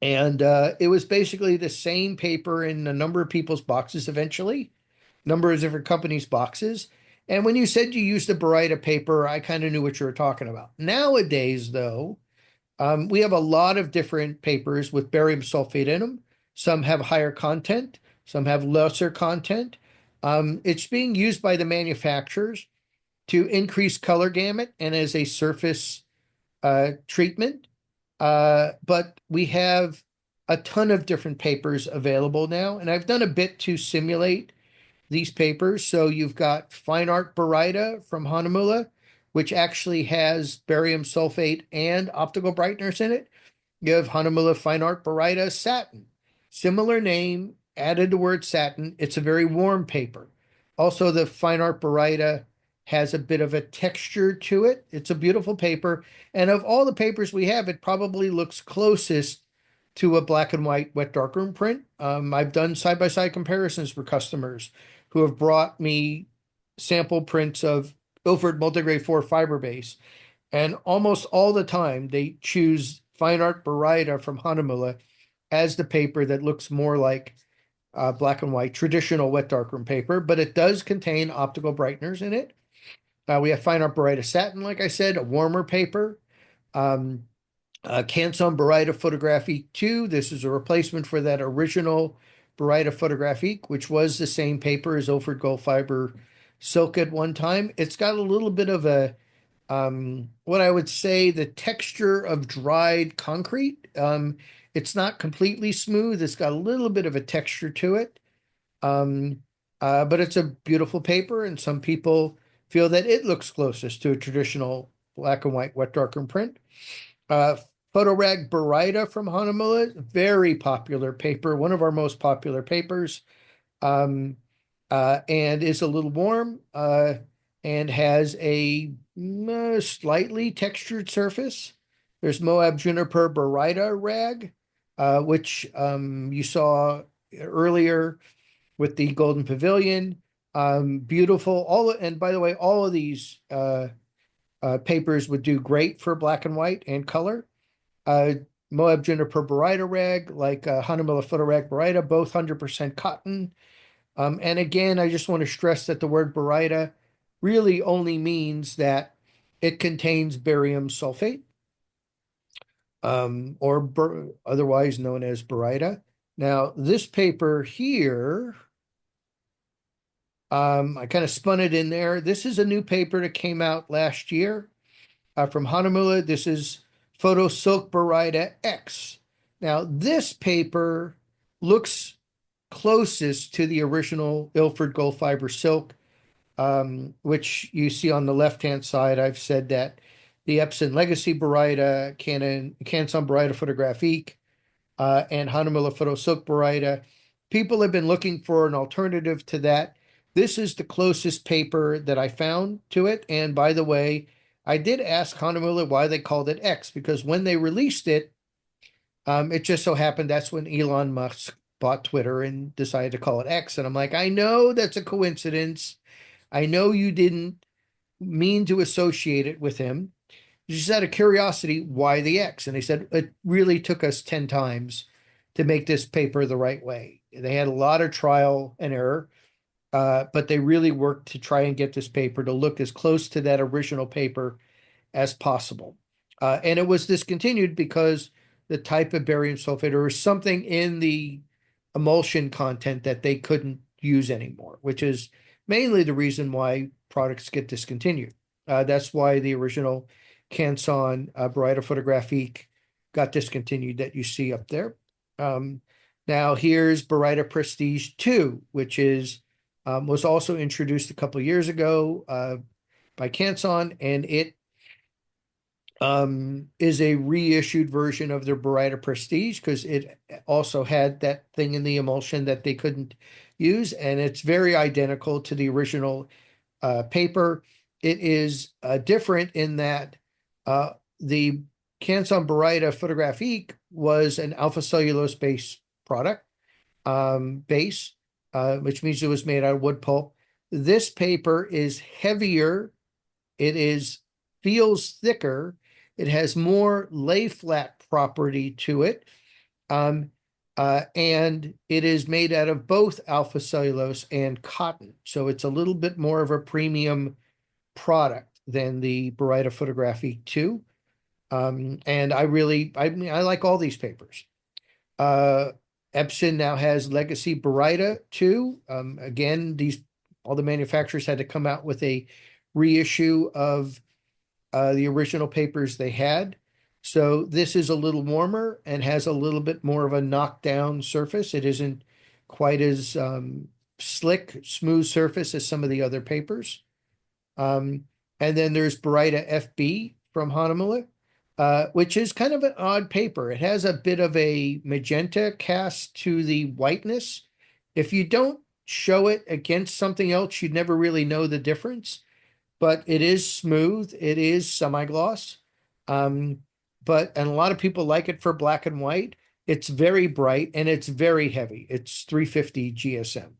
Speaker 1: and it was basically the same paper in a number of people's boxes eventually, number of different companies' boxes. And when you said you used the baryta paper, I kind of knew what you were talking about. Nowadays, though, we have a lot of different papers with barium sulfate in them. Some have higher content, some have lesser content. It's being used by the manufacturers to increase color gamut and as a surface treatment. But we have a ton of different papers available now, and I've done a bit to simulate these papers. So you've got Fine Art Baryta from Honolulu, which actually has barium sulfate and optical brighteners in it. You have Honolulu Fine Art Baryta Satin. Similar name, added the word satin. It's a very warm paper. Also, the Fine Art Baryta has a bit of a texture to it. It's a beautiful paper. And of all the papers we have, it probably looks closest to a black and white wet darkroom print. I've done side-by-side comparisons for customers who have brought me sample prints of Ilford Multigrade 4 fiber base. And almost all the time, they choose Fine Art Baryta from Honolulu as the paper that looks more like black and white traditional wet darkroom paper, but it does contain optical brighteners in it. We have Fine Art Baryta Satin, like I said, a warmer paper. Um, Canson Baryta Photographique 2. This is a replacement for that original Baryta Photographique, which was the same paper as Ilford Gold Fiber Silk at one time. It's got a little bit of what I would say, the texture of dried concrete. It's not completely smooth. It's got a little bit of a texture to it. But it's a beautiful paper, and some people feel that it looks closest to a traditional black and white wet darkroom print. Uh, Photograde Baryta from Honolulu, very popular paper, one of our most popular papers, and is a little warm and has a slightly textured surface. There's Moab Juniper Baryta rag, which you saw earlier with the Golden Pavilion. Beautiful. And by the way, all of these papers would do great for black and white and color. Moab Juniper Baryta rag, like Honolulu Photograde Baryta, both 100% cotton. And again, I just want to stress that the word baryta really only means that it contains barium sulfate, or otherwise known as baryta. Now, this paper here, I kind of spun it in there. This is a new paper that came out last year from Honolulu. This is Photo Silk Baryta X. Now, this paper looks closest to the original Ilford Gold Fiber Silk, which you see on the left-hand side. I've said that the Epson Legacy Baryta, Canson Baryta Photographique, and Honolulu Photo Silk Baryta. People have been looking for an alternative to that. This is the closest paper that I found to it. And by the way, I did ask Honolulu why they called it X, because when they released it, it just so happened that's when Elon Musk bought Twitter and decided to call it X. And I'm like, I know that's a coincidence. I know you didn't mean to associate it with him. Just out of curiosity, why the X? And they said it really took us 10 times to make this paper the right way. They had a lot of trial and error, but they really worked to try and get this paper to look as close to that original paper as possible. And it was discontinued because the type of barium sulfate or something in the emulsion content that they couldn't use anymore, which is mainly the reason why products get discontinued. That's why the original Canson Baryta Photographique got discontinued that you see up there. Now here's Baryta Prestige 2, which is was also introduced a couple of years ago by Canson, and it is a reissued version of their Baryta Prestige because it also had that thing in the emulsion that they couldn't use, and it's very identical to the original paper. It is different in that the Canson Baryta Photographique was an alpha cellulose based product base, which means it was made out of wood pulp. This paper is heavier. It feels thicker. It has more lay flat property to it. And it is made out of both alpha cellulose and cotton. So it's a little bit more of a premium product than the Baryta Photographique 2. And I mean, I like all these papers. Epson now has Legacy Baryta 2. Again, all the manufacturers had to come out with a reissue of the original papers they had. So this is a little warmer and has a little bit more of a knockdown surface. It isn't quite as slick, smooth surface as some of the other papers. And then there's Baryta FB from Hahnemühle, which is kind of an odd paper. It has a bit of a magenta cast to the whiteness. If you don't show it against something else, you'd never really know the difference. But it is smooth. It is semi-gloss. And a lot of people like it for black and white. It's very bright and it's very heavy. It's 350 GSM.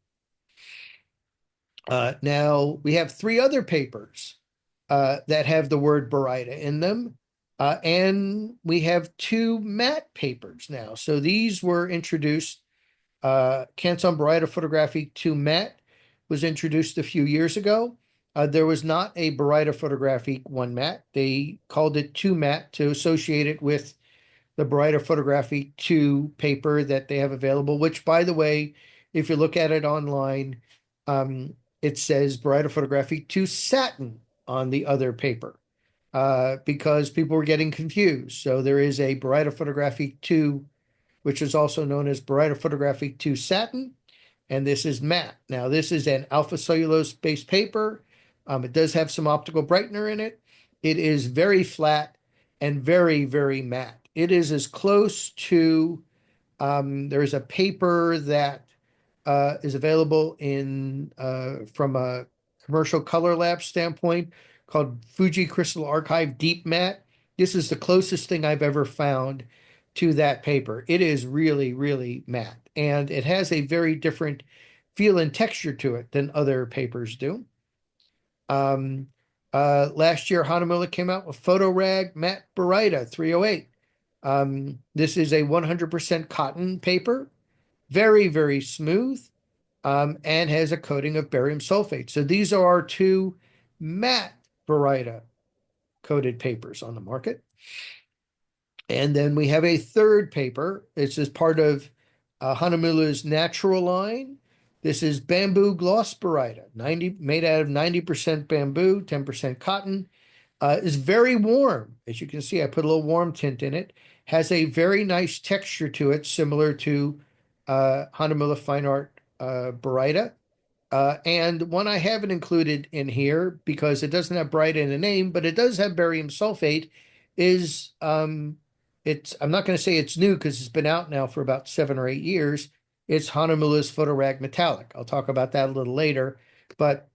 Speaker 1: Now we have three other papers that have the word Baryta in them. And we have two matte papers now. So these were introduced. Canson Baryta Photographique 2 matte was introduced a few years ago. There was not a Baryta Photographique 1 matte. They called it 2 matte to associate it with the Baryta Photographique 2 paper that they have available, which, by the way, if you look at it online, it says Baryta Photographique 2 satin on the other paper because people were getting confused. So there is a Baryta Photographique 2, which is also known as Baryta Photographique 2 satin, and this is matte. Now, this is an alpha cellulose based paper. It does have some optical brightener in it. It is very flat and very, very matte. It is as close to, there's a paper that is available from a commercial color lab standpoint called Fuji Crystal Archive Deep Matte. This is the closest thing I've ever found to that paper. It is really, really matte, and it has a very different feel and texture to it than other papers do. Last year, Hahnemühle came out with photograde matte Baryta 308. This is a 100% cotton paper, very, very smooth, and has a coating of barium sulfate. So these are our two matte Baryta coated papers on the market. And then we have a third paper. This is part of Hahnemülle's natural line. This is bamboo gloss Baryta, made out of 90% bamboo, 10% cotton. Is very warm. As you can see, I put a little warm tint in it. Has a very nice texture to it, similar to Hahnemühle Fine Art Baryta. And one I haven't included in here because it doesn't have Baryta in the name, but it does have barium sulfate, is I'm not going to say it's new because it's been out now for about 7 or 8 years. It's Hahnemülle's Photograde Metallic. I'll talk about that a little later. But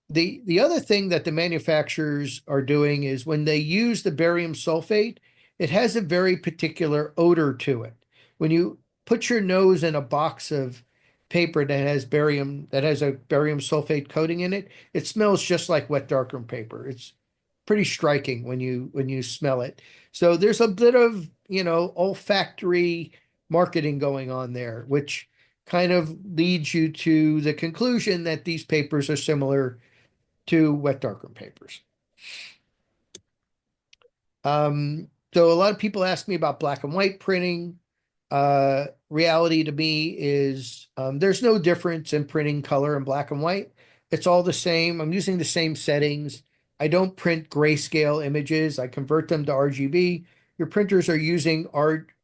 Speaker 1: the other thing that the manufacturers are doing is when they use the barium sulfate, it has a very particular odor to it. When you put your nose in a box of paper that has a barium sulfate coating in it, it smells just like wet darkroom paper. It's pretty striking when you smell it. So there's a bit of, olfactory marketing going on there, which kind of leads you to the conclusion that these papers are similar to wet darkroom papers. So a lot of people ask me about black and white printing. Reality to me is there's no difference in printing color and black and white. It's all the same. I'm using the same settings. I don't print grayscale images. I convert them to RGB. Your printers are using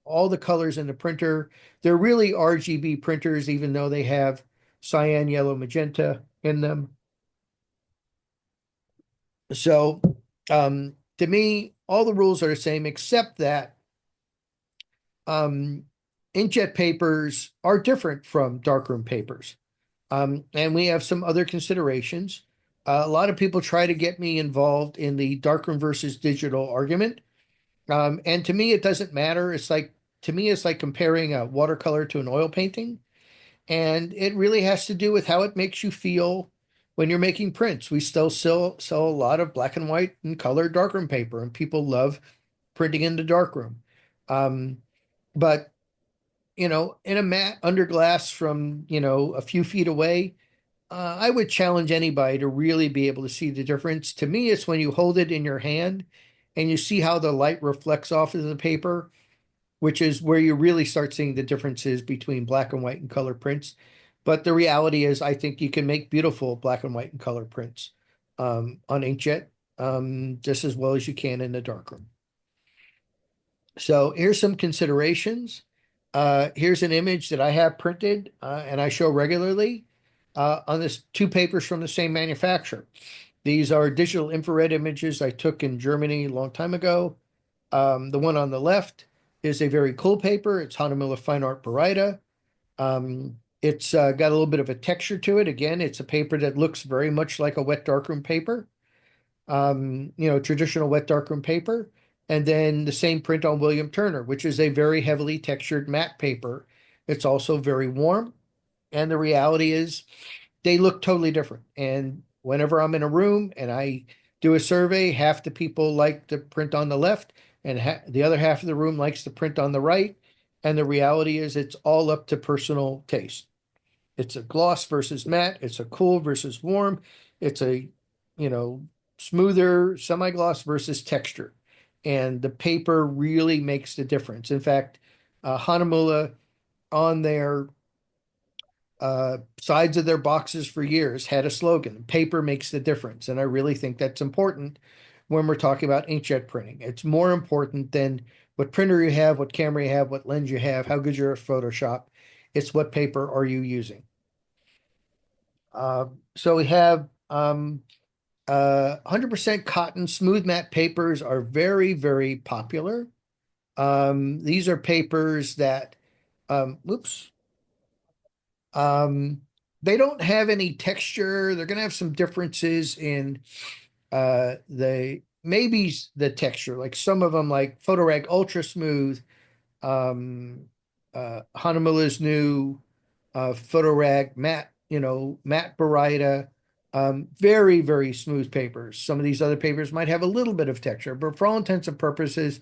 Speaker 1: all the colors in the printer. They're really RGB printers, even though they have cyan, yellow, magenta in them. So to me, all the rules are the same, except that um, inkjet papers are different from darkroom papers. And we have some other considerations. A lot of people try to get me involved in the darkroom versus digital argument. And to me, it doesn't matter. To me, it's like comparing a watercolor to an oil painting. And it really has to do with how it makes you feel when you're making prints. We still sell a lot of black and white and colored darkroom paper, and people love printing in the darkroom. Um, but in a mat under glass from, a few feet away, I would challenge anybody to really be able to see the difference. To me, it's when you hold it in your hand and you see how the light reflects off of the paper, which is where you really start seeing the differences between black and white and color prints. But the reality is, I think you can make beautiful black and white and color prints on inkjet just as well as you can in the darkroom. So here's some considerations. Here's an image that I have printed and I show regularly on this two papers from the same manufacturer. These are digital infrared images I took in Germany a long time ago. The one on the left is a very cool paper. It's Honolulu Fine Art Baryta. It's got a little bit of a texture to it. Again, it's a paper that looks very much like a wet darkroom paper, traditional wet darkroom paper. And then the same print on William Turner, which is a very heavily textured matte paper. It's also very warm. And the reality is they look totally different. And whenever I'm in a room and I do a survey, half the people like the print on the left and the other half of the room likes the print on the right. And the reality is it's all up to personal taste. It's a gloss versus matte. It's a cool versus warm. It's a, you know, smoother semi-gloss versus texture. And the paper really makes the difference. In fact, Hanamula on their sides of their boxes for years had a slogan, paper makes the difference. And I really think that's important when we're talking about inkjet printing. It's more important than what printer you have, what camera you have, what lens you have, how good you're at Photoshop. It's what paper are you using. So we have 100% cotton smooth matte papers are very, very popular. These are papers that, whoops, they don't have any texture. They're going to have some differences in maybe the texture. Like some of them, like Photograde Ultra Smooth, um, Hanamula's new Photograde Matte, Matte Baryta, very, very smooth papers. Some of these other papers might have a little bit of texture, but for all intents and purposes,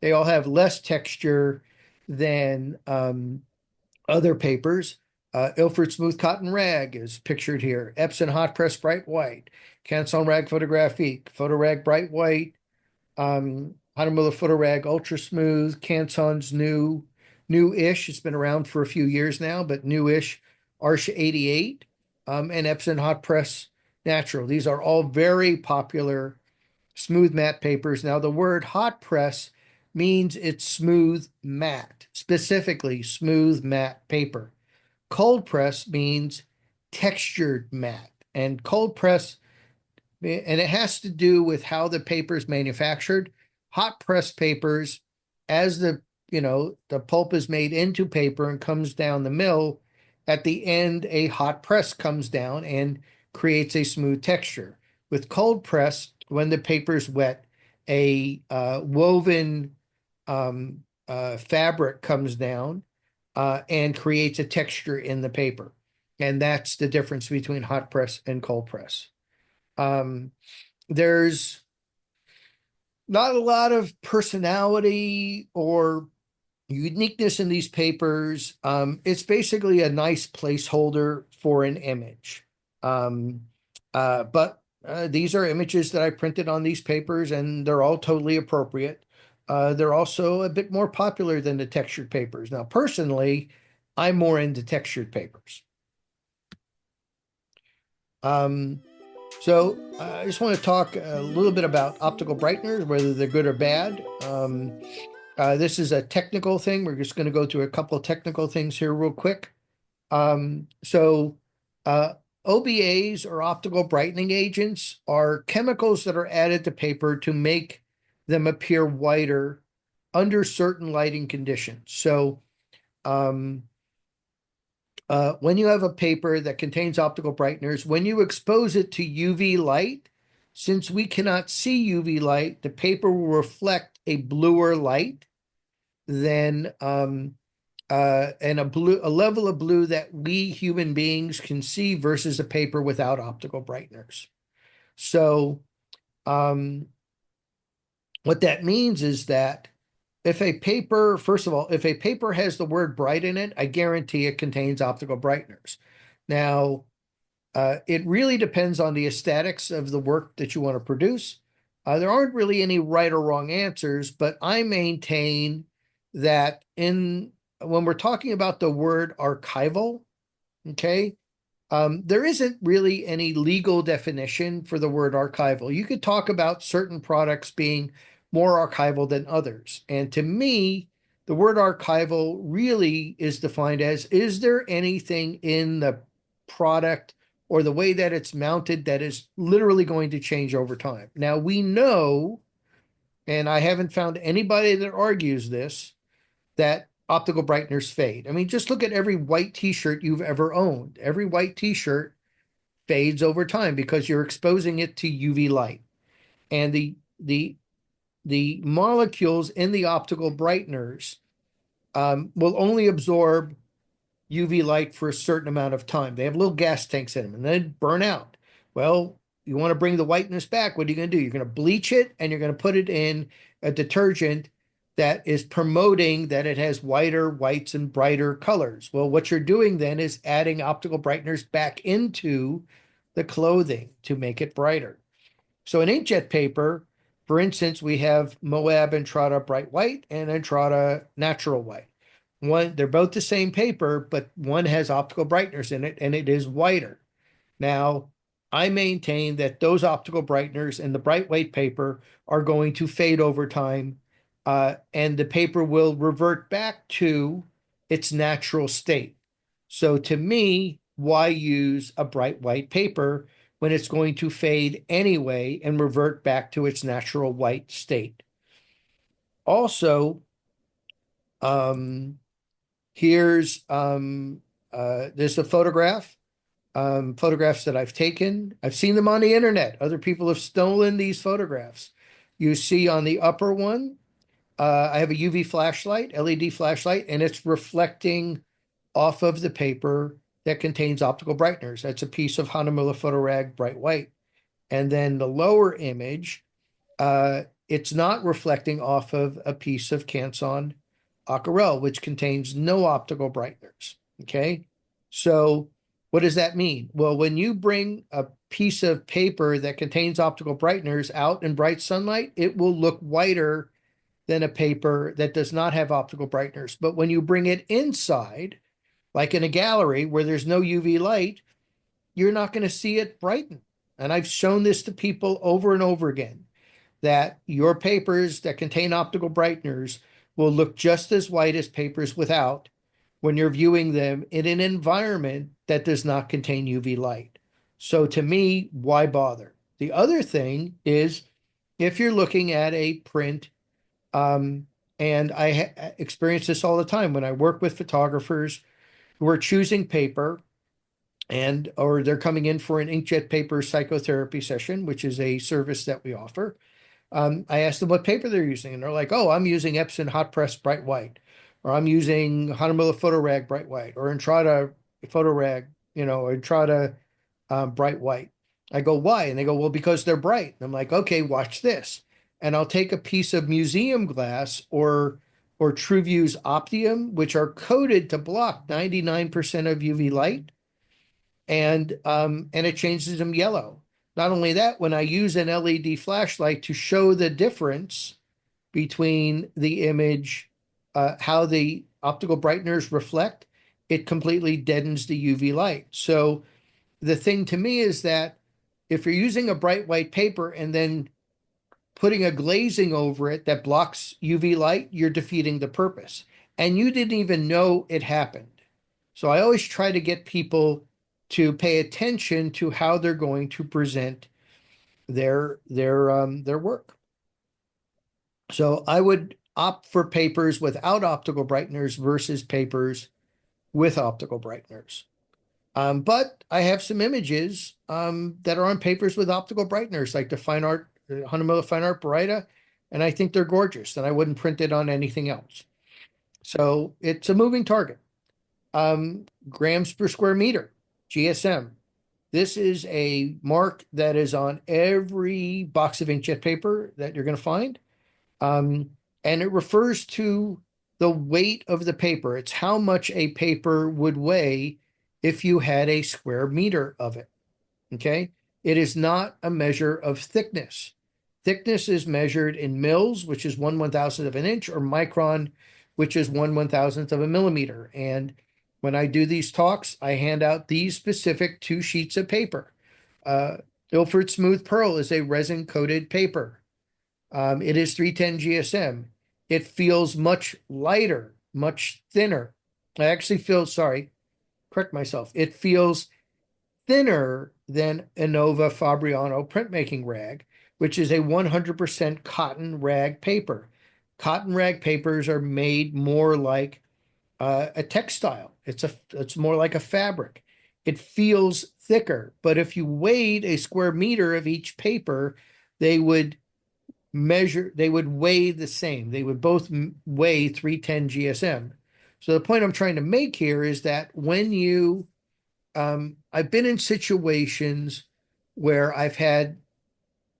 Speaker 1: they all have less texture than other papers. Ilford Smooth Cotton Rag is pictured here. Epson Hot Press Bright White, Canson Rag Photographique, Photo Rag Bright White, Hanamula Photo Rag Ultra Smooth, Canson's new-ish. It's been around for a few years now, but new-ish Arch 88, and Epson Hot Press Natural. These are all very popular smooth matte papers. Now, the word hot press means it's smooth matte, specifically smooth matte paper. Cold press means textured matte. And cold press, and it has to do with how the paper is manufactured. Hot press papers, as the pulp is made into paper and comes down the mill, at the end, a hot press comes down and creates a smooth texture. With cold press, when the paper is wet, a woven fabric comes down and creates a texture in the paper. And that's the difference between hot press and cold press. There's not a lot of personality or uniqueness in these papers, it's basically a nice placeholder for an image. Um, but these are images that I printed on these papers, and they're all totally appropriate. They're also a bit more popular than the textured papers. Now, personally, I'm more into textured papers. Um, so I just want to talk a little bit about optical brighteners, whether they're good or bad. This is a technical thing. We're just going to go through a couple of technical things here real quick. So uh, OBAs, or optical brightening agents, are chemicals that are added to paper to make them appear whiter under certain lighting conditions. So um, when you have a paper that contains optical brighteners, when you expose it to UV light, since we cannot see UV light, the paper will reflect a bluer light than and a level of blue that we human beings can see versus a paper without optical brighteners. So what that means is that if a paper, first of all, if a paper has the word bright in it, I guarantee it contains optical brighteners. Now, it really depends on the aesthetics of the work that you want to produce. There aren't really any right or wrong answers, but I maintain that when we're talking about the word archival, okay, there isn't really any legal definition for the word archival. You could talk about certain products being more archival than others. And to me, the word archival really is defined as, is there anything in the product or the way that it's mounted that is literally going to change over time? Now, we know, and I haven't found anybody that argues this, that optical brighteners fade. I mean, just look at every white t-shirt you've ever owned. Every white t-shirt fades over time because you're exposing it to UV light. And the molecules in the optical brighteners will only absorb UV light for a certain amount of time. They have little gas tanks in them and then burn out. Well, you want to bring the whiteness back. What are you going to do? You're going to bleach it and you're going to put it in a detergent that is promoting that it has whiter whites and brighter colors. Well, what you're doing then is adding optical brighteners back into the clothing to make it brighter. So in inkjet paper, for instance, we have Moab Entrada Bright White and Entrada Natural White. They're both the same paper, but one has optical brighteners in it and it is whiter. Now, I maintain that those optical brighteners in the bright white paper are going to fade over time, and the paper will revert back to its natural state. So to me, why use a bright white paper when it's going to fade anyway and revert back to its natural white state? Also, there's a photograph, photographs that I've taken. I've seen them on the internet. Other people have stolen these photographs. You see on the upper one, I have a UV flashlight, LED flashlight, and it's reflecting off of the paper that contains optical brighteners. That's a piece of Hahnemühle Photorag Bright White. And then the lower image, it's not reflecting off of a piece of Canson Aquarelle, which contains no optical brighteners. Okay, so what does that mean? Well, when you bring a piece of paper that contains optical brighteners out in bright sunlight, it will look whiter than a paper that does not have optical brighteners. But when you bring it inside, like in a gallery where there's no UV light, you're not going to see it brighten. And I've shown this to people over and over again, that your papers that contain optical brighteners will look just as white as papers without when you're viewing them in an environment that does not contain UV light. So to me, why bother? The other thing is, if you're looking at a print, and I experience this all the time when I work with photographers who are choosing paper, or they're coming in for an inkjet paper psychotherapy session, which is a service that we offer. I asked them what paper they're using, and they're like, "Oh, I'm using Epson Hot Press Bright White, or I'm using Hahnemühle Photorag Bright White, or Entrada Photorag, or Entrada Bright White." I go, "Why?" And they go, "Well, because they're bright." And I'm like, "Okay, watch this." And I'll take a piece of museum glass or or TrueView's Optium, which are coded to block 99% of UV light, and it changes them yellow. Not only that, when I use an LED flashlight to show the difference between the image, how the optical brighteners reflect, it completely deadens the UV light. So the thing to me is that if you're using a bright white paper and then putting a glazing over it that blocks UV light, you're defeating the purpose. And you didn't even know it happened. So I always try to get people to pay attention to how they're going to present their work. So I would opt for papers without optical brighteners versus papers with optical brighteners. But I have some images that are on papers with optical brighteners, like the fine art, 100 fine art baryta, and I think they're gorgeous, and I wouldn't print it on anything else. So it's a moving target. Grams per square meter, GSM. This is a mark that is on every box of inkjet paper that you're going to find. Um, and it refers to the weight of the paper. It's how much a paper would weigh if you had a square meter of it. Okay. It is not a measure of thickness. Thickness is measured in mils, which is 1/1000th of an inch, or micron, which is 1/1000th of a millimeter. And when I do these talks, I hand out these specific 2 sheets of paper. Uh, Ilford Smooth Pearl is a resin coated paper. It is 310 GSM. It feels much lighter, much thinner. I actually feel, sorry, correct myself. It feels thinner than Innova Fabriano printmaking rag, which is a 100% cotton rag paper. Cotton rag papers are made more like a textile. It's more like a fabric. It feels thicker, but if you weighed a square meter of each paper, they would they would weigh the same. They would both weigh 310 GSM. So the point I'm trying to make here is that when I've been in situations where I've had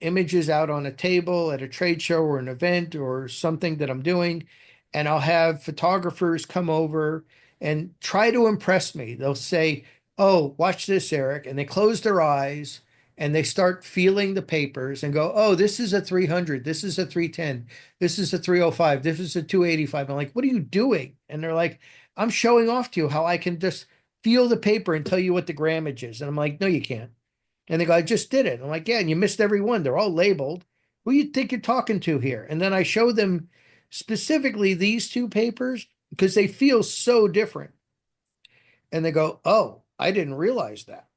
Speaker 1: images out on a table at a trade show or an event or something that I'm doing, and I'll have photographers come over and try to impress me. They'll say, "Oh, watch this, Eric," and they close their eyes and they start feeling the papers and go, "Oh, this is a 300, this is a 310, this is a 305, this is a 285." I'm like, "What are you doing?" And they're like, "I'm showing off to you how I can just feel the paper and tell you what the grammage is." And I'm like, "No, you can't." And they go, "I just did it." I'm like, "Yeah, and you missed every one. They're all labeled. Who you think you're talking to here?" And then I show them specifically these 2 papers because they feel so different. And they go, "Oh, I didn't realize that."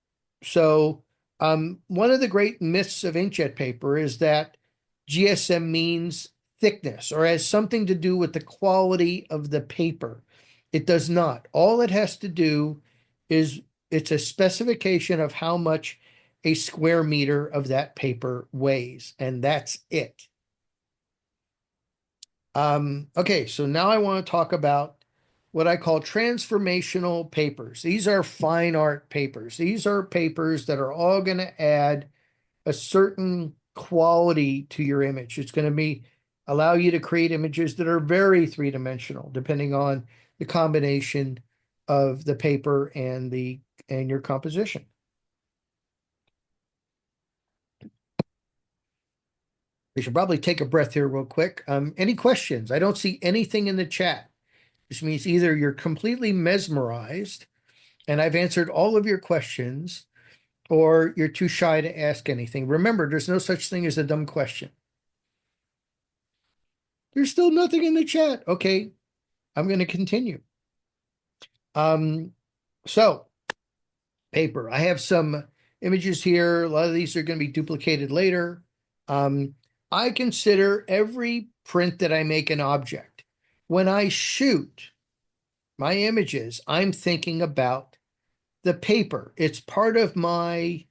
Speaker 1: So one of the great myths of inkjet paper is that GSM means thickness or has something to do with the quality of the paper. It does not. All it has to do is it's a specification of how much a square meter of that paper weighs, and that's it. Okay, so now I want to talk about what I call transformational papers. These are fine art papers. These are papers that are all going to add a certain quality to your image. It's going to allow you to create images that are very three-dimensional, depending on the combination of the paper and your composition. We should probably take a breath here real quick. Any questions? I don't see anything in the chat. Which means either you're completely mesmerized and I've answered all of your questions, or you're too shy to ask anything. Remember, there's no such thing as a dumb question. There's still nothing in the chat. Okay, I'm going to continue. So paper. I have some images here. A lot of these are going to be duplicated later. I consider every print that I make an object. When I shoot my images, I'm thinking about the paper. It's part of my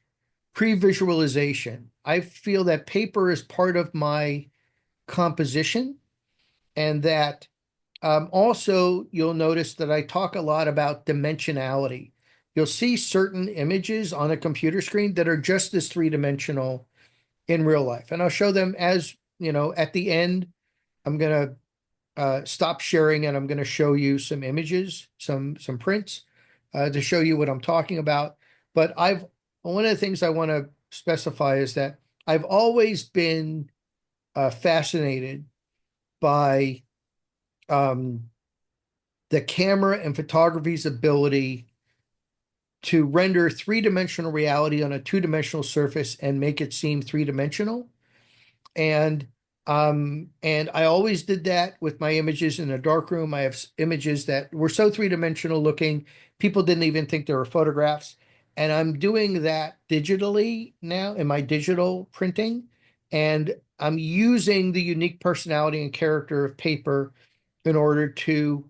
Speaker 1: pre-visualization. I feel that paper is part of my composition, and that also you'll notice that I talk a lot about dimensionality. You'll see certain images on a computer screen that are just as three-dimensional in real life. And I'll show them as, at the end. I'm going to stop sharing and I'm going to show you some images, some prints to show you what I'm talking about. But one of the things I want to specify is that I've always been fascinated by um, the camera and photography's ability to render three-dimensional reality on a two-dimensional surface and make it seem three-dimensional. And and I always did that with my images in a darkroom. I have images that were so three-dimensional looking, people didn't even think they were photographs. And I'm doing that digitally now in my digital printing. And I'm using the unique personality and character of paper in order to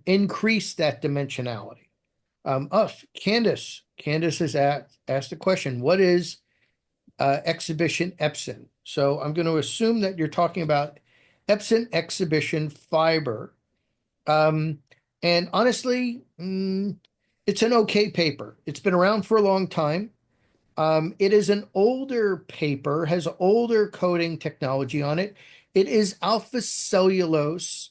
Speaker 1: increase that dimensionality. Candace has asked a question. What is exhibition Epson? So I'm going to assume that you're talking about Epson exhibition fiber. Um, and honestly, it's an okay paper. It's been around for a long time. It is an older paper, has older coating technology on it. It is alpha cellulose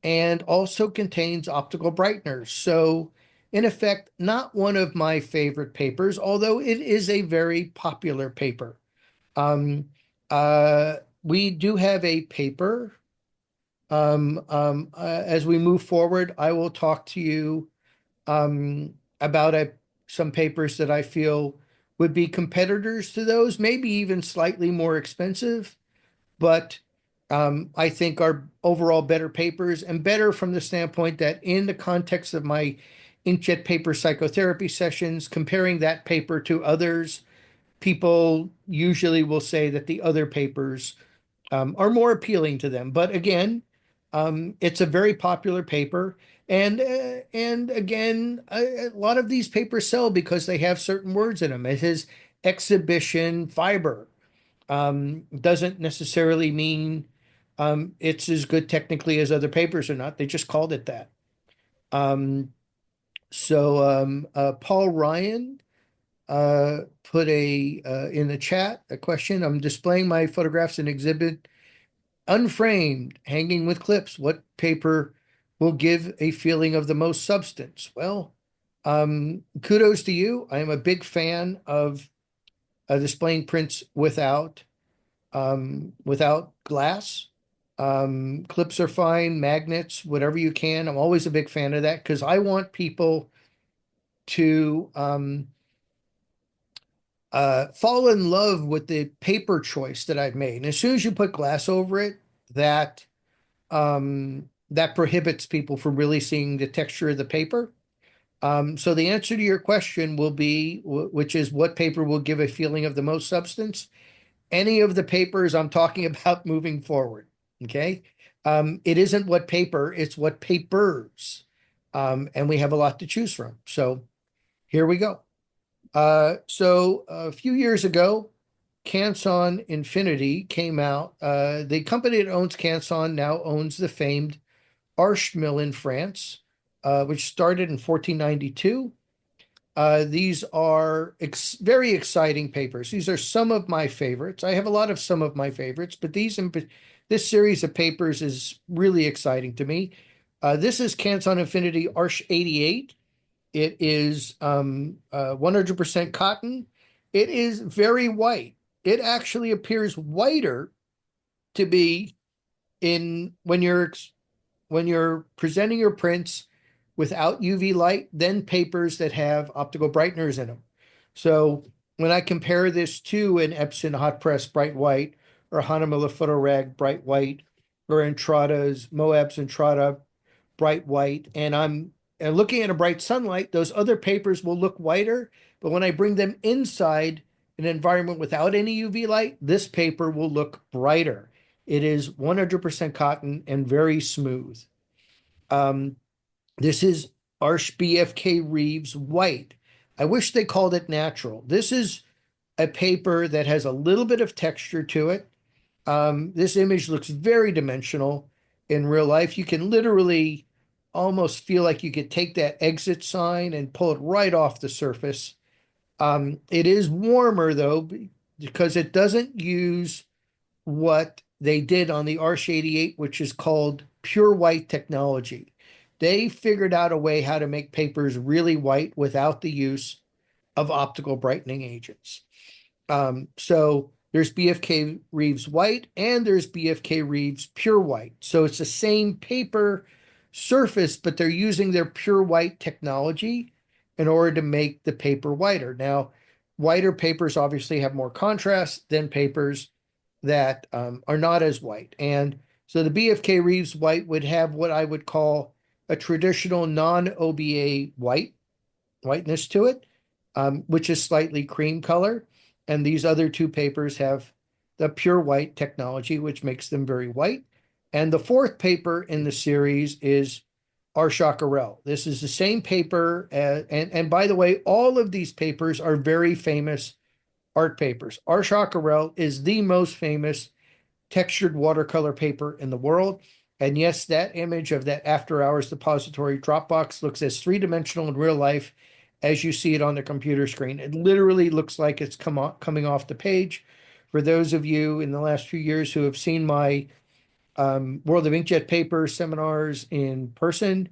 Speaker 1: and also contains optical brighteners. So, in effect, not one of my favorite papers, although it is a very popular paper. Um, we do have a paper. As we move forward, I will talk to you about some papers that I feel would be competitors to those, maybe even slightly more expensive, but I think are overall better papers and better from the standpoint that in the context of my inkjet paper psychotherapy sessions, comparing that paper to others, people usually will say that the other papers are more appealing to them. But again, it's a very popular paper. And again, a lot of these papers sell because they have certain words in them. It says exhibition fiber. Doesn't necessarily mean it's as good technically as other papers or not. They just called it that. Um, Paul Ryan put a in the chat a question. I'm displaying my photographs in exhibit unframed, hanging with clips. What paper will give a feeling of the most substance? Well, kudos to you. I am a big fan of displaying prints without glass. Clips are fine, magnets, whatever you can. I'm always a big fan of that because I want people to fall in love with the paper choice that I've made. And as soon as you put glass over it, that prohibits people from really seeing the texture of the paper. So the answer to your question will be, which is what paper will give a feeling of the most substance? Any of the papers I'm talking about moving forward. Okay. It isn't what paper, it's what papers. And we have a lot to choose from. So here we go. So a few years ago, Canson Infinity came out. The company that owns Canson now owns the famed Arches mill in France, which started in 1492. These are very exciting papers. These are some of my favorites. I have a lot of some of my favorites, but this series of papers is really exciting to me. This is Canson Infinity Arches 88. It is 100% cotton. It is very white. It actually appears whiter to be in when you're presenting your prints without UV light than papers that have optical brighteners in them. So when I compare this to an Epson hot press bright white or Hahnemann Photorag bright white or Entrada's Moab's Entrada bright white, and looking at a bright sunlight, those other papers will look whiter, but when I bring them inside an environment without any UV light, this paper will look brighter. It is 100% cotton and very smooth. Um, this is Arch BFK Reeves White. I wish they called it natural. This is a paper that has a little bit of texture to it. This image looks very dimensional in real life. You can literally almost feel like you could take that exit sign and pull it right off the surface. It is warmer though, because it doesn't use what they did on the Arch 88, which is called pure white technology. They figured out a way how to make papers really white without the use of optical brightening agents. So there's BFK Reeves White and there's BFK Reeves Pure White. So it's the same paper surface, but they're using their pure white technology in order to make the paper whiter. Now, whiter papers obviously have more contrast than papers that are not as white. And so the BFK Reeves White would have what I would call a traditional non-OBA whiteness to it, which is slightly cream color. And these other two papers have the pure white technology, which makes them very white. And the fourth paper in the series is Arshak. This is the same paper and by the way, all of these papers are very famous art papers. Arshak is the most famous textured watercolor paper in the world. And yes, that image of that after hours depository Dropbox looks as three-dimensional in real life as you see it on the computer screen. It literally looks like it's coming off the page. For those of you in the last few years who have seen my World of Inkjet paper seminars in person,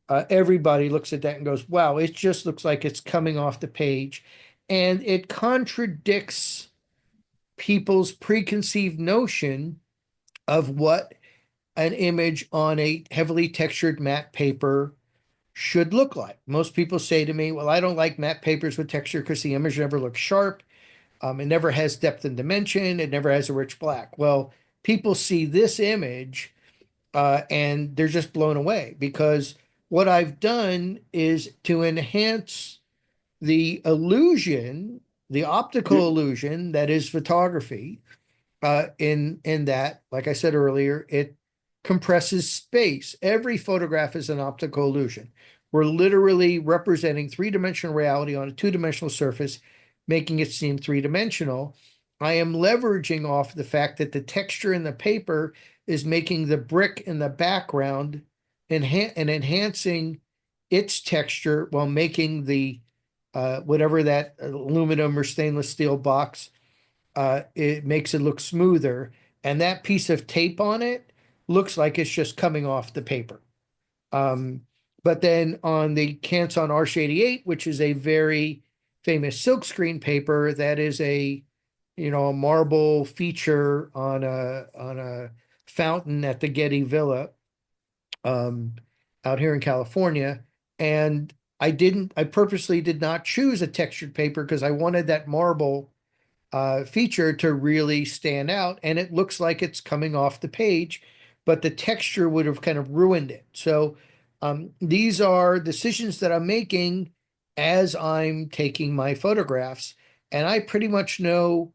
Speaker 1: everybody looks at that and goes, wow, it just looks like it's coming off the page. And it contradicts people's preconceived notion of what an image on a heavily textured matte paper should look like. Most people say to me, well, I don't like matte papers with texture because the image never looks sharp. It never has depth and dimension. It never has a rich black. Well, people see this image and they're just blown away because what I've done is to enhance the illusion, the optical illusion that is photography, in that, like I said earlier, it compresses space. Every photograph is an optical illusion. We're literally representing three-dimensional reality on a two-dimensional surface, making it seem three-dimensional. I am leveraging off the fact that the texture in the paper is making the brick in the background and enhancing its texture while making the whatever that aluminum or stainless steel box, it makes it look smoother. And that piece of tape on it looks like it's just coming off the paper. Um, but then on the Canson R88, which is a very famous silkscreen paper, that is a marble feature on a fountain at the Getty Villa, um, out here in California. And I purposely did not choose a textured paper because I wanted that marble feature to really stand out. And it looks like it's coming off the page, but the texture would have kind of ruined it. So these are decisions that I'm making as I'm taking my photographs. And I pretty much know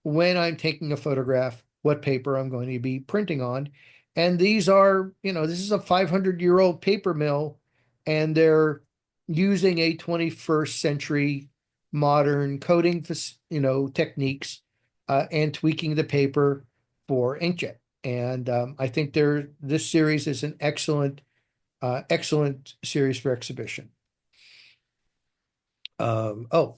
Speaker 1: when I'm taking a photograph, what paper I'm going to be printing on. And these are, this is a 500-year-old paper mill, and they're using a 21st century modern coating, techniques, and tweaking the paper for inkjet. And I think this series is an excellent series for exhibition. So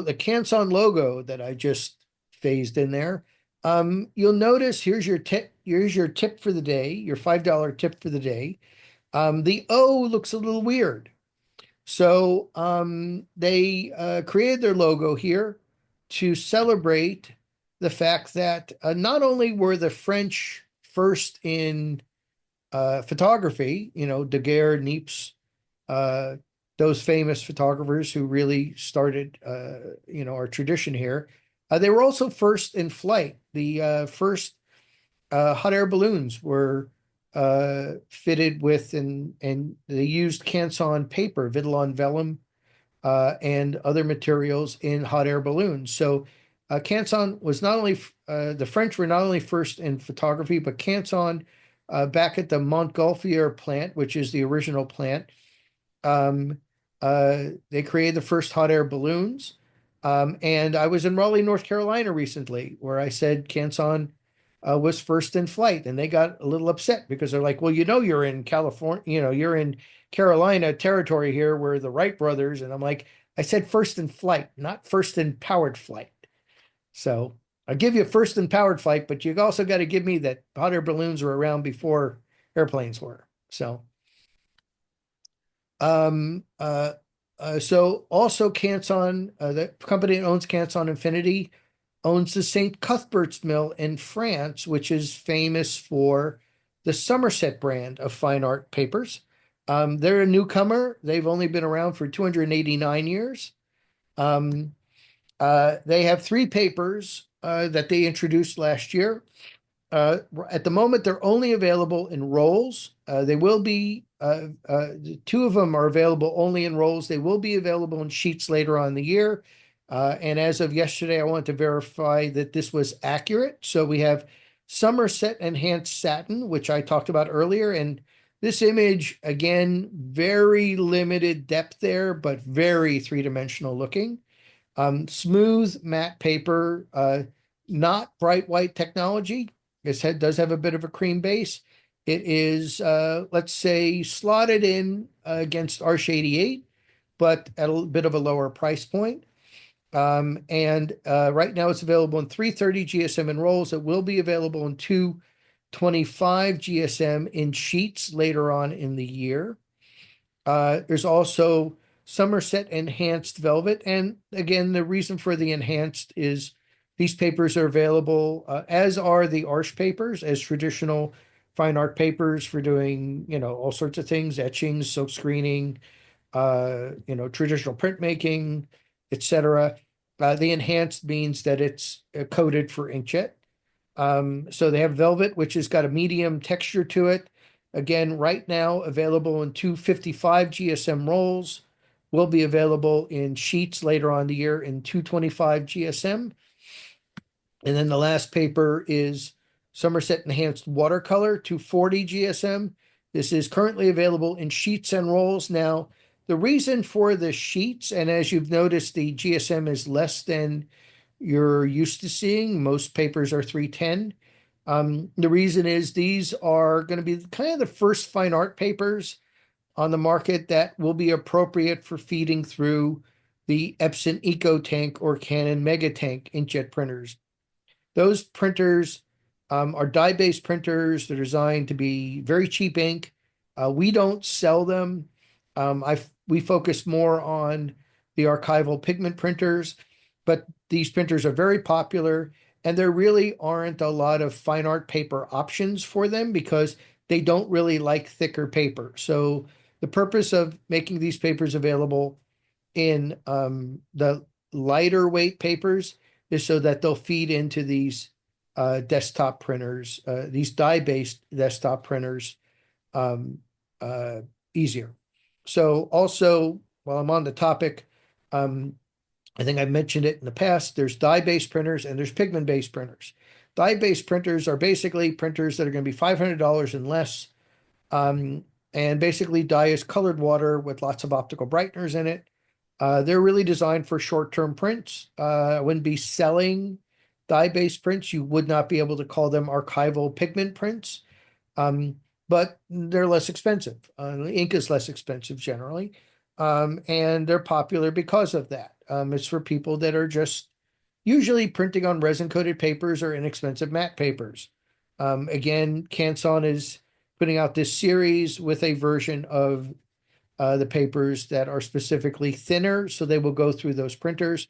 Speaker 1: the Canson logo that I just phased in there. You'll notice here's your tip. Here's your tip for the day, your $5 tip for the day. The O looks a little weird. So they created their logo here to celebrate the fact that not only were the French first in photography, Daguerre, Niepce, uh, those famous photographers who really started, our tradition here. They were also first in flight. The first hot air balloons were fitted with, and they used Canson paper, Vidalon vellum, and other materials in hot air balloons. So Canson was not only, the French were not only first in photography, but Canson, back at the Montgolfier plant, which is the original plant, um, they created the first hot air balloons. And I was in Raleigh, North Carolina recently, where I said Canson was first in flight, and they got a little upset because they're like, well, you're in California, you're in Carolina territory here where the Wright brothers, and I'm like, I said first in flight, not first in powered flight. So I'll give you first in powered flight, but you also got to give me that hot air balloons were around before airplanes were. Um, uh, so also Canson, the company that owns Canson Infinity, owns the St. Cuthbert's Mill in France, which is famous for the Somerset brand of fine art papers. They're a newcomer. They've only been around for 289 years. Um, they have three papers that they introduced last year. At the moment, they're only available in rolls. They will be, two of them are available only in rolls. They will be available in sheets later on in the year. And as of yesterday, I want to verify that this was accurate. So we have Somerset Enhanced Satin, which I talked about earlier. And this image, again, very limited depth there, but very three-dimensional looking. Smooth matte paper, not bright white technology. This head does have a bit of a cream base. It is, let's say, slotted in against Arch 88, but at a bit of a lower price point. And right now it's available in 330 GSM in rolls. It will be available in 225 GSM in sheets later on in the year. There's also Somerset Enhanced Velvet. And again, the reason for the enhanced is these papers are available, as are the Arch papers, as traditional fine art papers for doing, all sorts of things, etchings, silk screening, traditional printmaking, etc. The enhanced means that it's coated for inkjet. So they have velvet, which has got a medium texture to it. Again, right now available in 255 GSM rolls, will be available in sheets later on the year in 225 GSM. And then the last paper is Somerset Enhanced Watercolor 240 GSM. This is currently available in sheets and rolls. Now, the reason for the sheets, and as you've noticed, the GSM is less than you're used to seeing. Most papers are 310. The reason is these are going to be kind of the first fine art papers on the market that will be appropriate for feeding through the Epson EcoTank or Canon Megatank inkjet printers. Those printers are dye-based printers. They're designed to be very cheap ink. We don't sell them. We focus more on the archival pigment printers, but these printers are very popular, and there really aren't a lot of fine art paper options for them because they don't really like thicker paper. So the purpose of making these papers available in the lighter weight papers is so that they'll feed into these desktop printers, these dye-based desktop printers um, uh, easier. So also, while I'm on the topic, um, I think I've mentioned it in the past, there's dye-based printers and there's pigment-based printers. Dye-based printers are basically printers that are going to be $500 and less. Um, and basically dye is colored water with lots of optical brighteners in it. They're really designed for short-term prints. I wouldn't be selling dye-based prints. You would not be able to call them archival pigment prints, um, but they're less expensive. Ink is less expensive generally, and they're popular because of that. It's for people that are just usually printing on resin-coated papers or inexpensive matte papers. Again, Canson is putting out this series with a version of the papers that are specifically thinner, so they will go through those printers.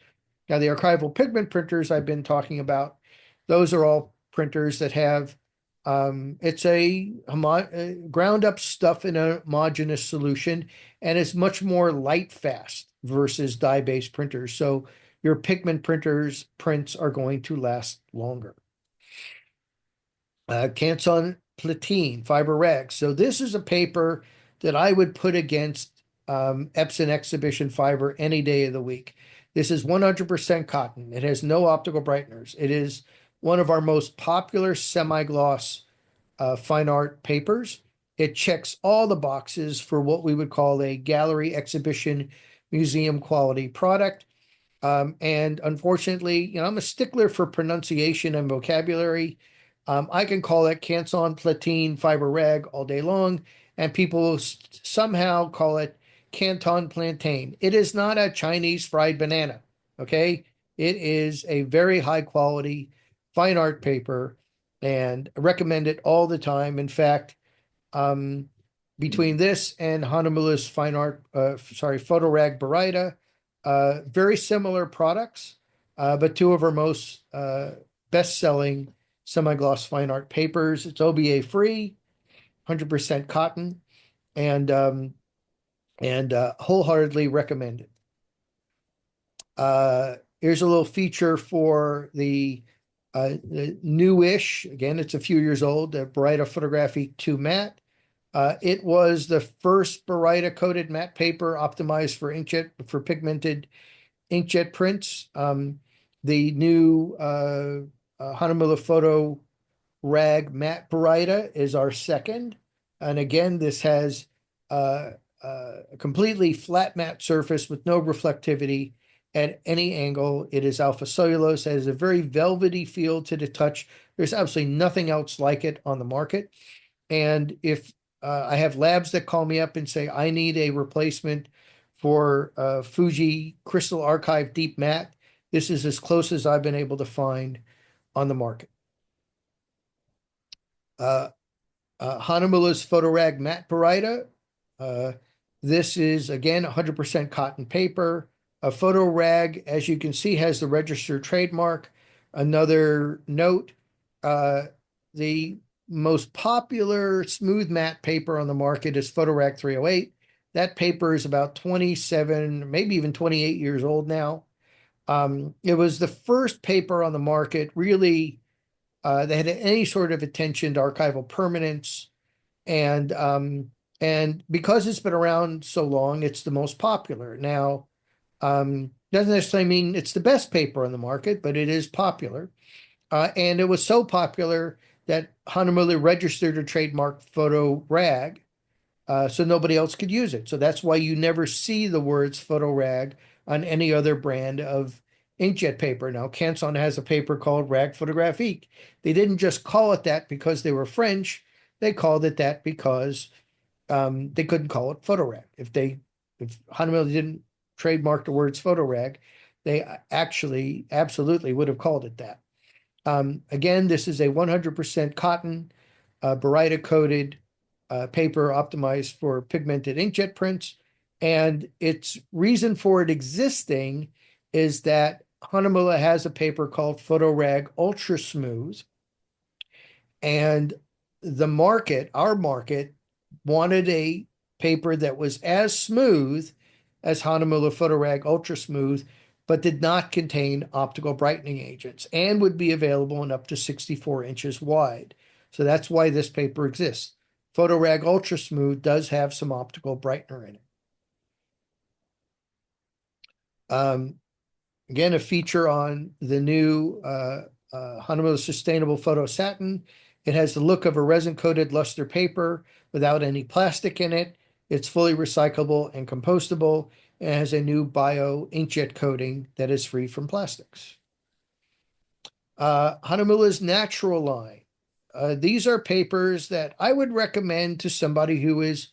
Speaker 1: Now, the archival pigment printers I've been talking about, those are all printers that have, it's a ground up stuff in a homogeneous solution, and it's much more light fast versus dye-based printers. So your pigment printers prints are going to last longer. Canson Platine Fiber Rag. So this is a paper that I would put against Epson Exhibition Fiber any day of the week. This is 100% cotton. It has no optical brighteners. It is one of our most popular semi-gloss fine art papers. It checks all the boxes for what we would call a gallery exhibition museum quality product. And unfortunately, I'm a stickler for pronunciation and vocabulary. I can call it Canson Platine Fiber Rag all day long, and people will somehow call it Canton Plantain. It is not a Chinese fried banana, okay? It is a very high quality fine art paper, and I recommend it all the time. In fact, Um, Between this and Honolulu's fine art, Photograde baryta, very similar products, but two of our most best-selling semi-gloss fine art papers. It's OBA free, 100% cotton, and wholeheartedly recommended. Here's a little feature for the newish, again, it's a few years old, the baryta Photography 2 matte. It was the first baryta coated matte paper optimized for inkjet, for pigmented inkjet prints. The new Honolulu Photo Rag Matte baryta is our second. And again, this has a completely flat matte surface with no reflectivity at any angle. It is alpha cellulose. It has a very velvety feel to the touch. There's absolutely nothing else like it on the market. And if I have labs that call me up and say, I need a replacement for Fuji Crystal Archive Deep Matte, this is as close as I've been able to find on the market. Honolulu's Photograg Matte baryta. Uh, this is, again, 100% cotton paper. A Photograg, as you can see, has the registered trademark. Another note, the most popular smooth matte paper on the market is Photograg 308. That paper is about 27, maybe even 28 years old now. It was the first paper on the market really that had any sort of attention to archival permanence, and because it's been around so long, it's the most popular. Now, doesn't necessarily mean it's the best paper on the market, but it is popular. And it was so popular that Honolulu registered a trademark photo rag, so nobody else could use it. So that's why you never see the words photo rag on any other brand of inkjet paper. Now, Canson has a paper called Rag Photographique. They didn't just call it that because they were French. They called it that because they couldn't call it photo rag. If Honolulu didn't trademark the words photo rag, they actually absolutely would have called it that. Again, this is a 100% cotton, baryta coated paper optimized for pigmented inkjet prints. And its reason for it existing is that Honolulu has a paper called Photo Rag Ultra Smooth. And the market, our market, wanted a paper that was as smooth as Honolulu Photo Rag Ultra Smooth, but did not contain optical brightening agents and would be available in up to 64 inches wide. So that's why this paper exists. Photo Rag Ultra Smooth does have some optical brightener in it. Again, a feature on the new Honolulu Sustainable Photo Satin. It has the look of a resin-coated luster paper without any plastic in it. It's fully recyclable and compostable, and has a new bio inkjet coating that is free from plastics. Honolulu's Natural line. These are papers that I would recommend to somebody who is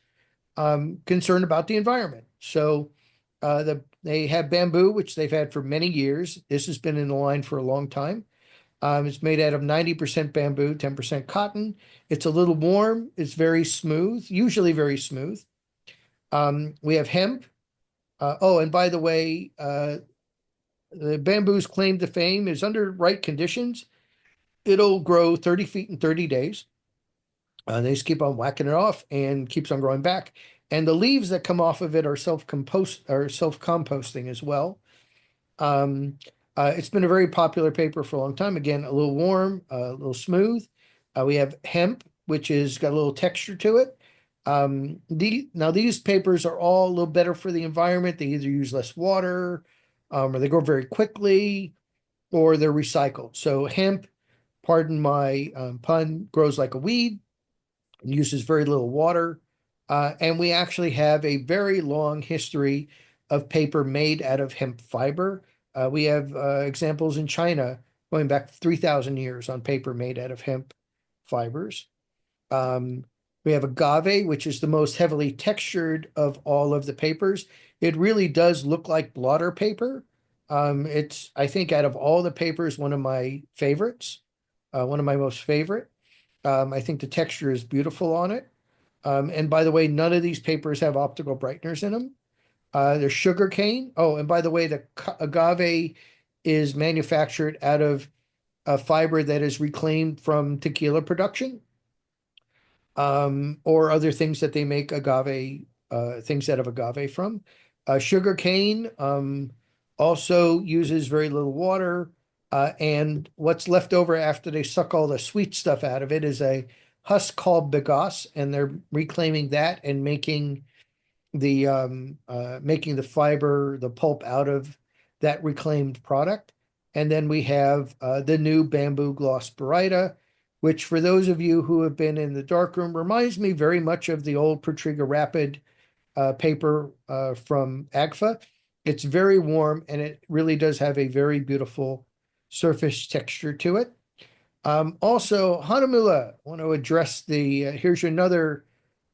Speaker 1: concerned about the environment. So they have bamboo, which they've had for many years. This has been in the line for a long time. It's made out of 90% bamboo, 10% cotton. It's a little warm. It's very smooth, usually very smooth. We have hemp. Oh, and by the way, the bamboo's claim to fame is under right conditions, it'll grow 30 feet in 30 days. They just keep on whacking it off and keeps on growing back. And the leaves that come off of it are self-composting as well. It's been a very popular paper for a long time. Again, a little warm, a little smooth. We have hemp, which has got a little texture to it. Now these papers are all a little better for the environment. They either use less water, or they grow very quickly, or they're recycled. So hemp, pardon my pun, grows like a weed, uses very little water. And we actually have a very long history of paper made out of hemp fiber. We have examples in China going back 3,000 years on paper made out of hemp fibers. We have agave, which is the most heavily textured of all of the papers. It really does look like blotter paper. It's, I think, out of all the papers, one of my favorites, one of my most favorite. I think the texture is beautiful on it. And by the way, none of these papers have optical brighteners in them. There's sugar cane. Oh, and by the way, the agave is manufactured out of a fiber that is reclaimed from tequila production, or other things that they make agave, things out of agave from. Sugar cane also uses very little water, and what's left over after they suck all the sweet stuff out of it is a husk called bagasse, and they're reclaiming that and making the fiber, the pulp out of that reclaimed product. And then we have the new bamboo gloss baryta, which for those of you who have been in the darkroom reminds me very much of the old Pertriga Rapid paper from AGFA. It's very warm and it really does have a very beautiful surface texture to it. Also, Hanamula, I want to address here's another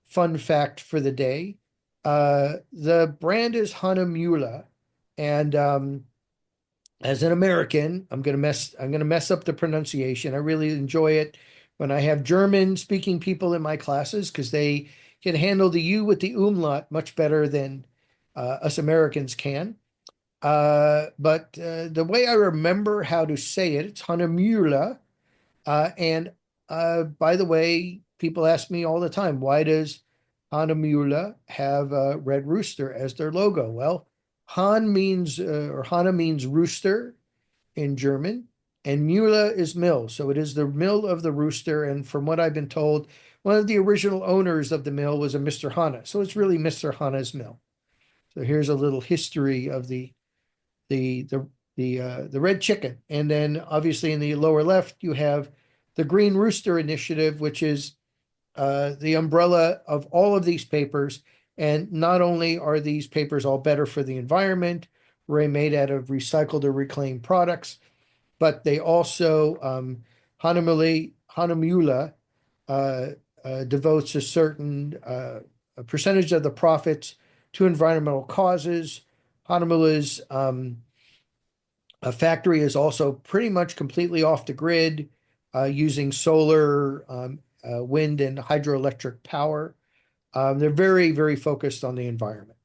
Speaker 1: fun fact for the day. The brand is Hanamula, and as an American, I'm gonna mess up the pronunciation. I really enjoy it when I have German speaking people in my classes because they can handle the U with the umlaut much better than us Americans can. But the way I remember how to say it, it's Hanamula. And by the way, people ask me all the time, why does Hanamula have a red rooster as their logo? Well, Hana means rooster in German, and Mühle is mill. So it is the mill of the rooster. And from what I've been told, one of the original owners of the mill was a Mr. Hana. So it's really Mr. Hana's mill. So here's a little history of the the the red chicken. And then obviously in the lower left, you have the Green Rooster Initiative, which is the umbrella of all of these papers. And not only are these papers all better for the environment, we're made out of recycled or reclaimed products, but they also, Hanamula devotes a certain a percentage of the profits to environmental causes. Hanamula's factory is also pretty much completely off the grid, using solar, wind, and hydroelectric power. They're very, very focused on the environment.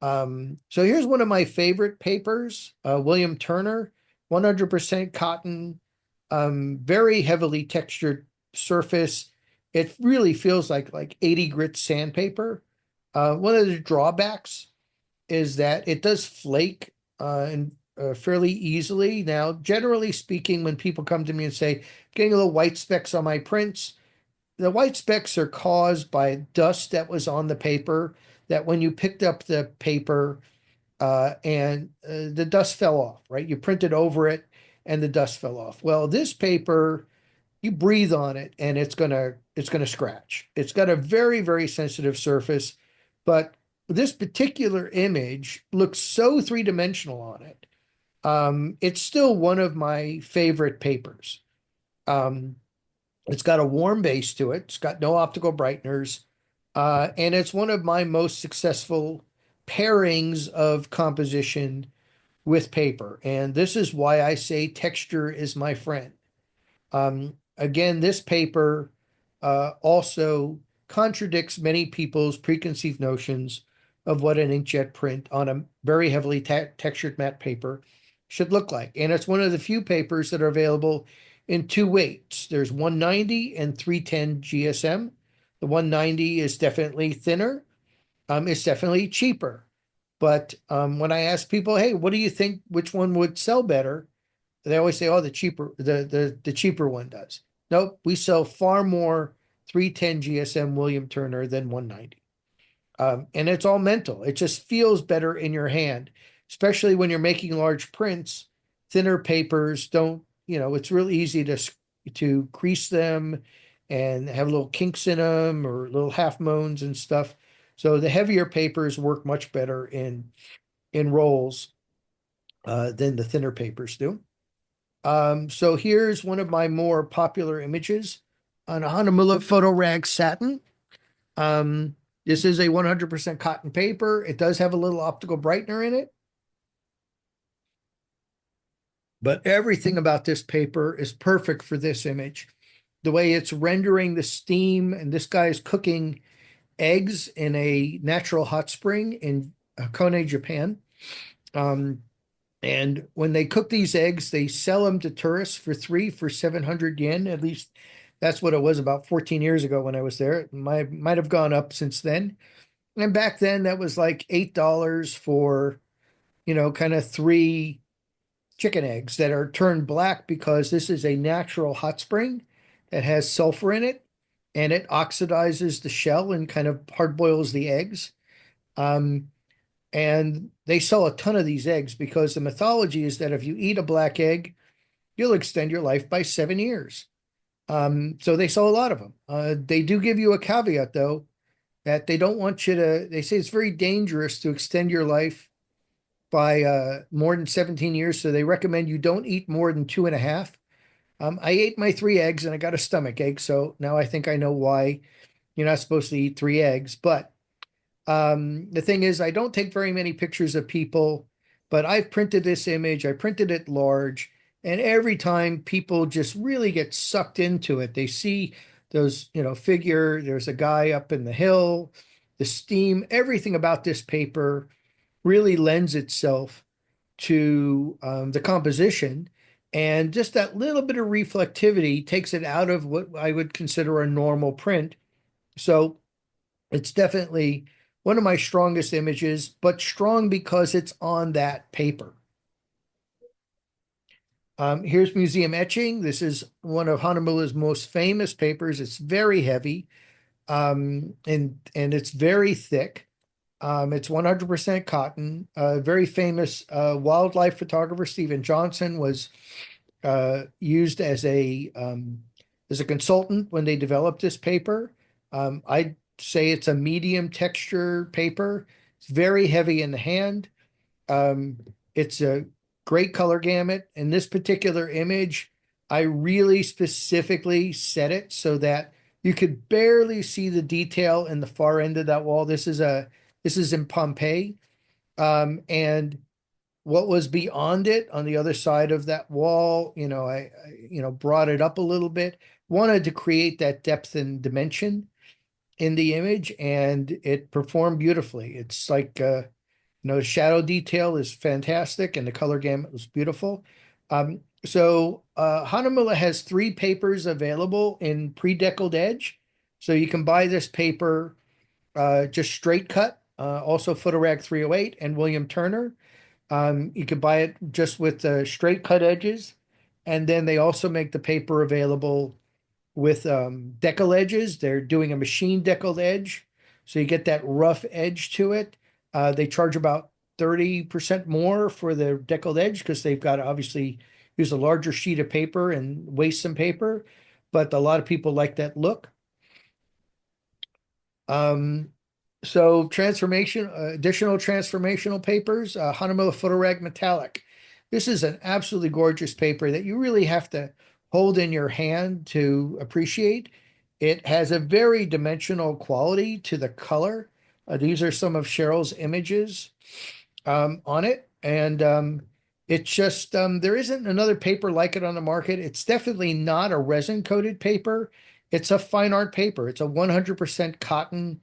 Speaker 1: So here's one of my favorite papers, William Turner, 100% cotton, very heavily textured surface. It really feels like 80 grit sandpaper. One of the drawbacks is that it does flake and fairly easily. Now, generally speaking, when people come to me and say, getting a little white specks on my prints, the white specks are caused by dust that was on the paper, that when you picked up the paper and the dust fell off, right? You printed over it and the dust fell off. Well, this paper, you breathe on it and it's gonna scratch. It's got a very, very sensitive surface, but this particular image looks so three-dimensional on it. It's still one of my favorite papers. Um, it's got a warm base to it. It's got no optical brighteners. And it's one of my most successful pairings of composition with paper. And this is why I say texture is my friend. Again, this paper also contradicts many people's preconceived notions of what an inkjet print on a very heavily textured matte paper should look like. And it's one of the few papers that are available in two weights. There's 190 and 310 GSM. The 190 is definitely thinner. It's definitely cheaper. But when I ask people, hey, what do you think, which one would sell better? They always say, oh, the cheaper one does. Nope, we sell far more 310 GSM William Turner than 190. And it's all mental. It just feels better in your hand, especially when you're making large prints. Thinner papers don't, it's real easy to crease them and have little kinks in them or little half moons and stuff. So the heavier papers work much better in rolls than the thinner papers do. So here's one of my more popular images on a Hanamula photo rag satin. This is a 100% cotton paper. It does have a little optical brightener in it, but everything about this paper is perfect for this image. the way it's rendering the steam, and this guy is cooking eggs in a natural hot spring in Kone, Japan. Um, and when they cook these eggs, they sell them to tourists for 700 yen. At least that's what it was about 14 years ago when I was there. It might have gone up since then. And back then, that was like $8 for, kind of three chicken eggs that are turned black because this is a natural hot spring that has sulfur in it, and it oxidizes the shell and kind of hard boils the eggs. Um, and they sell a ton of these eggs because the mythology is that if you eat a black egg, you'll extend your life by 7 years. So they sell a lot of them. They do give you a caveat, though, that they don't want you to, they say it's very dangerous to extend your life by more than 17 years. So they recommend you don't eat more than two and a half. I ate my three eggs and I got a stomach ache. So now I think I know why you're not supposed to eat three eggs. But the thing is, I don't take very many pictures of people, but I've printed this image. I printed it large, and every time people just really get sucked into it, they see those, figure. There's a guy up in the hill, the steam, everything about this paper really lends itself to the composition. And just that little bit of reflectivity takes it out of what I would consider a normal print. So it's definitely one of my strongest images, but strong because it's on that paper. Here's museum etching. This is one of Hanamura's most famous papers. It's very heavy, and it's very thick. It's 100% cotton. Very famous wildlife photographer Stephen Johnson was used as a consultant when they developed this paper. I'd say it's a medium texture paper. It's very heavy in the hand. Um, it's a great color gamut. In this particular image, I really specifically set it so that you could barely see the detail in the far end of that wall. This is in Pompeii. And what was beyond it on the other side of that wall, I brought it up a little bit, wanted to create that depth and dimension in the image, and it performed beautifully. It's like, shadow detail is fantastic, and the color gamut was beautiful. So Hanamura has three papers available in pre-deckled edge. So you can buy this paper just straight cut, also Photograde 308 and William Turner. You could buy it just with the straight cut edges. And then they also make the paper available with decal edges. They're doing a machine deckled edge. So you get that rough edge to it. They charge about 30% more for the deckled edge because they've got to obviously use a larger sheet of paper and waste some paper. But a lot of people like that look. Um, so additional transformational papers, Hanamura Photograde Metallic. This is an absolutely gorgeous paper that you really have to hold in your hand to appreciate. It has a very dimensional quality to the color. These are some of Cheryl's images on it. And it's just, there isn't another paper like it on the market. It's definitely not a resin coated paper. It's a fine art paper. It's a 100% cotton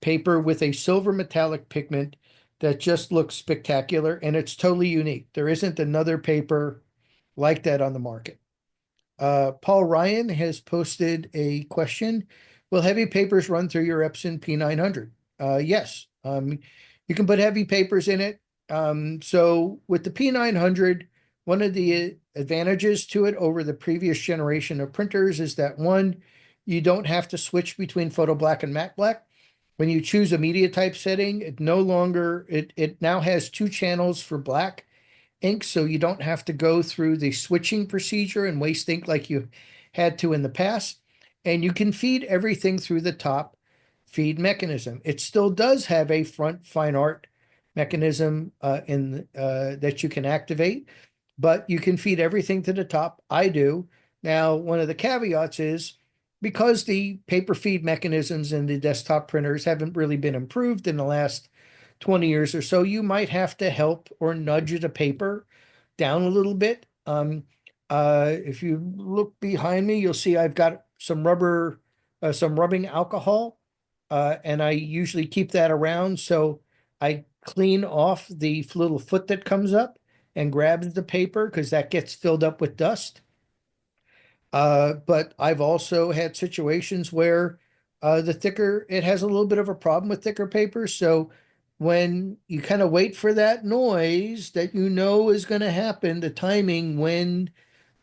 Speaker 1: paper with a silver metallic pigment that just looks spectacular, and it's totally unique. There isn't another paper like that on the market. Paul Ryan has posted a question. Will heavy papers run through your Epson P900? Yes. You can put heavy papers in it. So with the P900, one of the advantages to it over the previous generation of printers is that one, you don't have to switch between photo black and matte black. When you choose a media type setting, it now has two channels for black ink, so you don't have to go through the switching procedure and waste ink like you had to in the past. And you can feed everything through the top feed mechanism. It still does have a front fine art mechanism that you can activate, but you can feed everything to the top. I do. Now, one of the caveats is because the paper feed mechanisms in the desktop printers haven't really been improved in the last 20 years or so, you might have to help or nudge the paper down a little bit. If you look behind me, you'll see I've got some rubbing alcohol, and I usually keep that around. So I clean off the little foot that comes up and grabs the paper because that gets filled up with dust. But I've also had situations where it has a little bit of a problem with thicker paper. So when you kind of wait for that noise that you know is going to happen, the timing when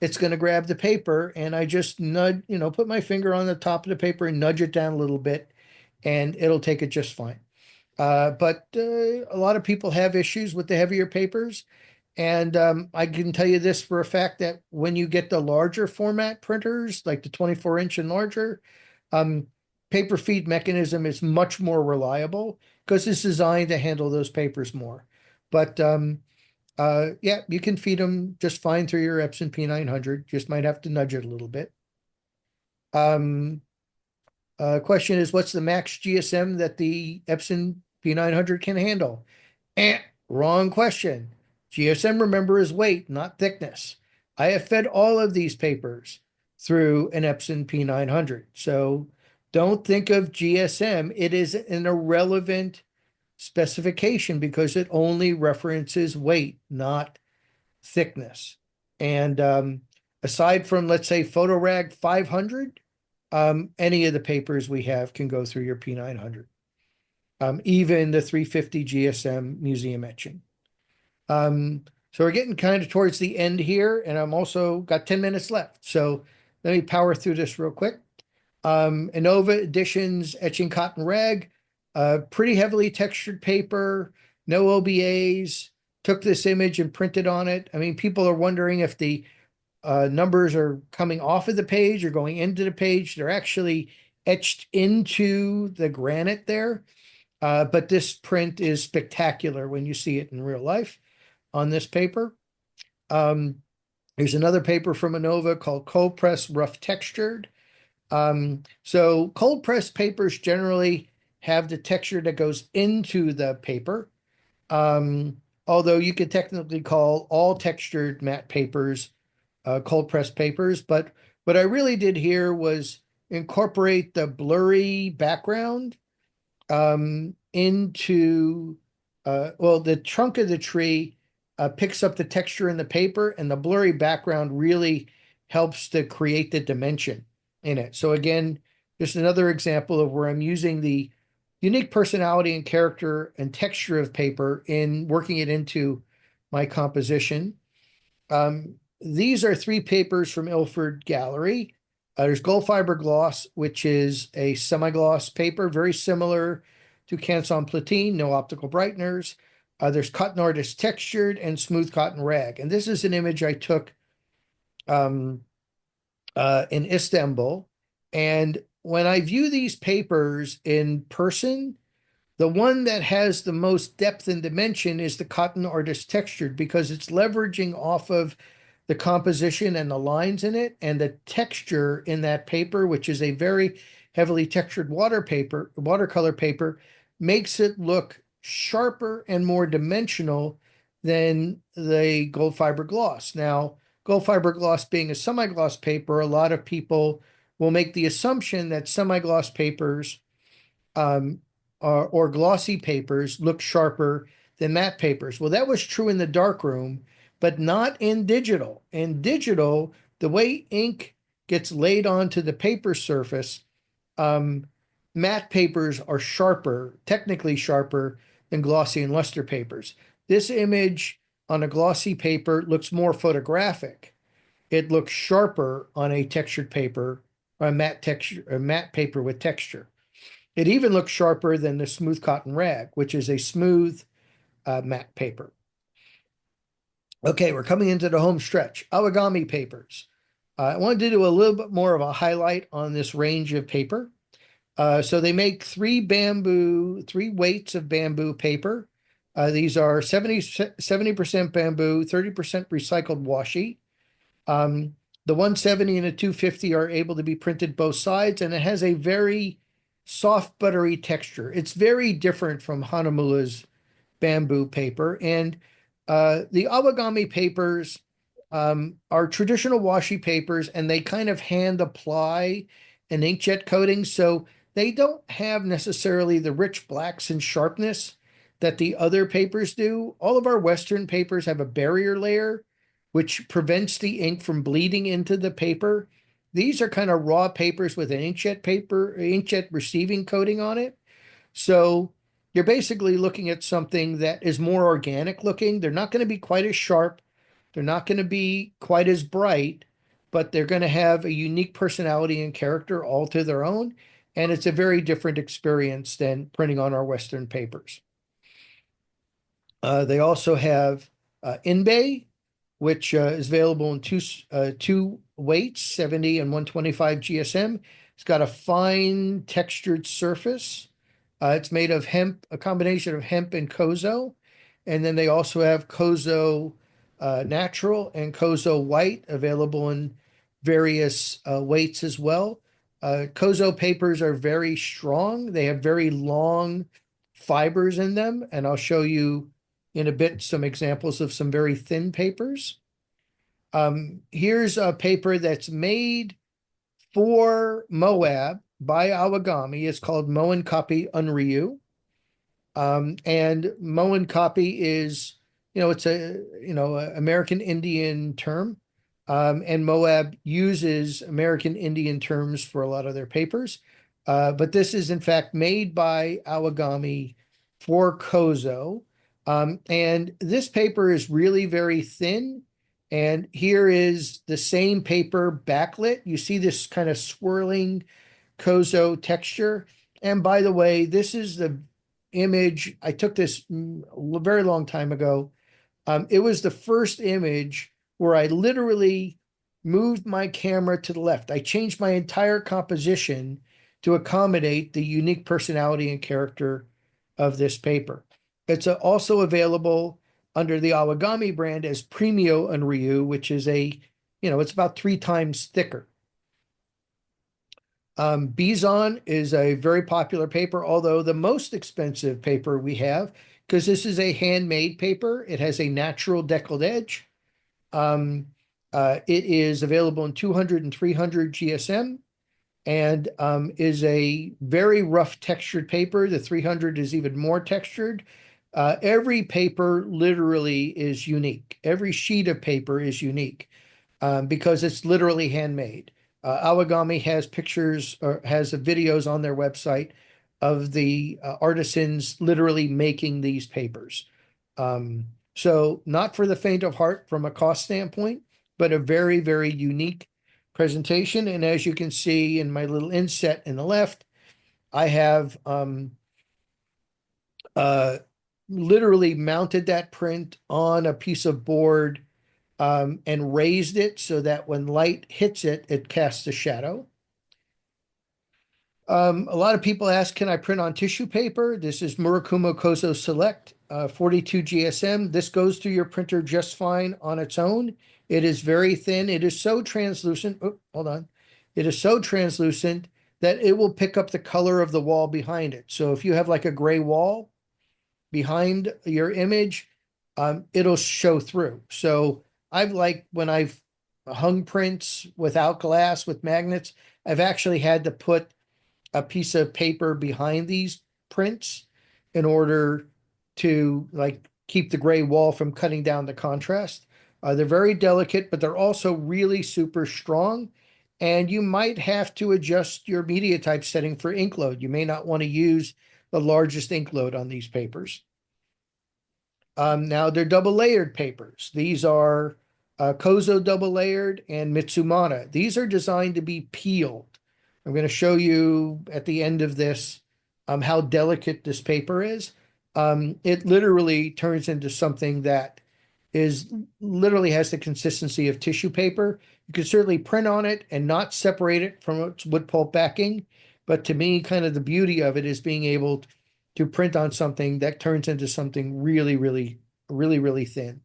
Speaker 1: it's going to grab the paper, and I just nudge, put my finger on the top of the paper and nudge it down a little bit, and it'll take it just fine. But a lot of people have issues with the heavier papers. And I can tell you this for a fact that when you get the larger format printers, like the 24-inch and larger, um, paper feed mechanism is much more reliable because it's designed to handle those papers more. But yeah, you can feed them just fine through your Epson P900. Just might have to nudge it a little bit. Um, Question is, what's the max GSM that the Epson P900 can handle? Wrong question. GSM, remember, is weight, not thickness. I have fed all of these papers through an Epson P900. So don't think of GSM. It is an irrelevant specification because it only references weight, not thickness. And aside from, let's say, PhotoRag 500, any of the papers we have can go through your P900. Even the 350 GSM museum etching. So we're getting kind of towards the end here, and I'm also got 10 minutes left. So let me power through this real quick. Innova Editions etching cotton rag, pretty heavily textured paper, no OBAs. Took this image and printed on it. I mean, people are wondering if the numbers are coming off of the page or going into the page. They're actually etched into the granite there. But this print is spectacular when you see it in real life on this paper. There's another paper from Innova called Cold Press Rough Textured. So cold press papers generally have the texture that goes into the paper. Although you could technically call all textured matte papers cold press papers. But what I really did here was incorporate the blurry background into, well, the trunk of the tree picks up the texture in the paper, and the blurry background really helps to create the dimension in it. So again, just another example of where I'm using the unique personality and character and texture of paper in working it into my composition. These are three papers from Ilford Gallery. There's Gold Fiber Gloss, which is a semi-gloss paper, very similar to Canson Platine, no optical brighteners. There's Cotton Artist Textured and Smooth Cotton Rag. And this is an image I took in Istanbul. And when I view these papers in person, the one that has the most depth and dimension is the Cotton Artist Textured because it's leveraging off of the composition and the lines in it and the texture in that paper, which is a very heavily textured watercolor paper, makes it look sharper and more dimensional than the gold fiber gloss. Now, gold fiber gloss being a semi-gloss paper, a lot of people will make the assumption that semi-gloss papers or glossy papers look sharper than matte papers. Well, that was true in the darkroom, but not in digital. In digital, the way ink gets laid onto the paper surface, matte papers are sharper, technically sharper than glossy and luster papers. This image on a glossy paper looks more photographic. It looks sharper on a textured paper, or a matte paper with texture. It even looks sharper than the smooth cotton rag, which is a smooth matte paper. Okay, we're coming into the home stretch. Origami papers. I wanted to do a little bit more of a highlight on this range of paper. So they make three weights of bamboo paper. These are 70% bamboo, 30% recycled washi. The 170 and the 250 are able to be printed both sides, and it has a very soft, buttery texture. It's very different from Hanamula's bamboo paper. And the origami papers are traditional washi papers, and they kind of hand apply an inkjet coating. So they don't have necessarily the rich blacks and sharpness that the other papers do. All of our Western papers have a barrier layer, which prevents the ink from bleeding into the paper. These are kind of raw papers with an inkjet receiving coating on it. So you're basically looking at something that is more organic looking. They're not going to be quite as sharp. They're not going to be quite as bright, but they're going to have a unique personality and character all to their own. And it's a very different experience than printing on our Western papers. They also have Inbay, which is available in two weights, 70 and 125 GSM. It's got a fine textured surface. It's made of hemp, a combination of hemp and kozo. And then they also have kozo natural and kozo white available in various weights as well. Kozo papers are very strong. They have very long fibers in them, and I'll show you in a bit some examples of some very thin papers. Here's a paper that's made for Moab by Awagami. It's called Moen Copy Unryu. And Moen Copy is, it's a American Indian term. And Moab uses American Indian terms for a lot of their papers. But this is in fact made by Awagami for Kozo. And this paper is really very thin. And here is the same paper backlit. You see this kind of swirling Kozo texture. And by the way, this is the image. I took this a very long time ago. It was the first image where I literally moved my camera to the left. I changed my entire composition to accommodate the unique personality and character of this paper. It's also available under the Awagami brand as Premio Unryu, which is it's about 3 times thicker. Bison is a very popular paper, although the most expensive paper we have, because this is a handmade paper. It has a natural deckled edge. It is available in 200 and 300 GSM and is a very rough textured paper. The 300 is even more textured. Every paper literally is unique. Every sheet of paper is unique because it's literally handmade. Awagami has pictures or has videos on their website of the artisans literally making these papers. So not for the faint of heart from a cost standpoint, but a very, very unique presentation. And as you can see in my little inset in the left, I have literally mounted that print on a piece of board and raised it so that when light hits it, it casts a shadow. A lot of people ask, can I print on tissue paper? This is Murakumo Kozo Select, 42 GSM. This goes through your printer just fine on its own. It is very thin. It is so translucent. Oh, hold on. It is so translucent that it will pick up the color of the wall behind it. So if you have like a gray wall behind your image, it'll show through. So when I've hung prints without glass with magnets, I've actually had to put a piece of paper behind these prints in order to keep the gray wall from cutting down the contrast. They're very delicate, but they're also really super strong. And you might have to adjust your media type setting for ink load. You may not want to use the largest ink load on these papers. Now they're double layered papers. These are Kozo double layered and Mitsumana. These are designed to be peeled. I'm going to show you at the end of this how delicate this paper is. It literally turns into something that literally has the consistency of tissue paper. You can certainly print on it and not separate it from its wood pulp backing. But to me, kind of the beauty of it is being able to print on something that turns into something really, really, really, really thin.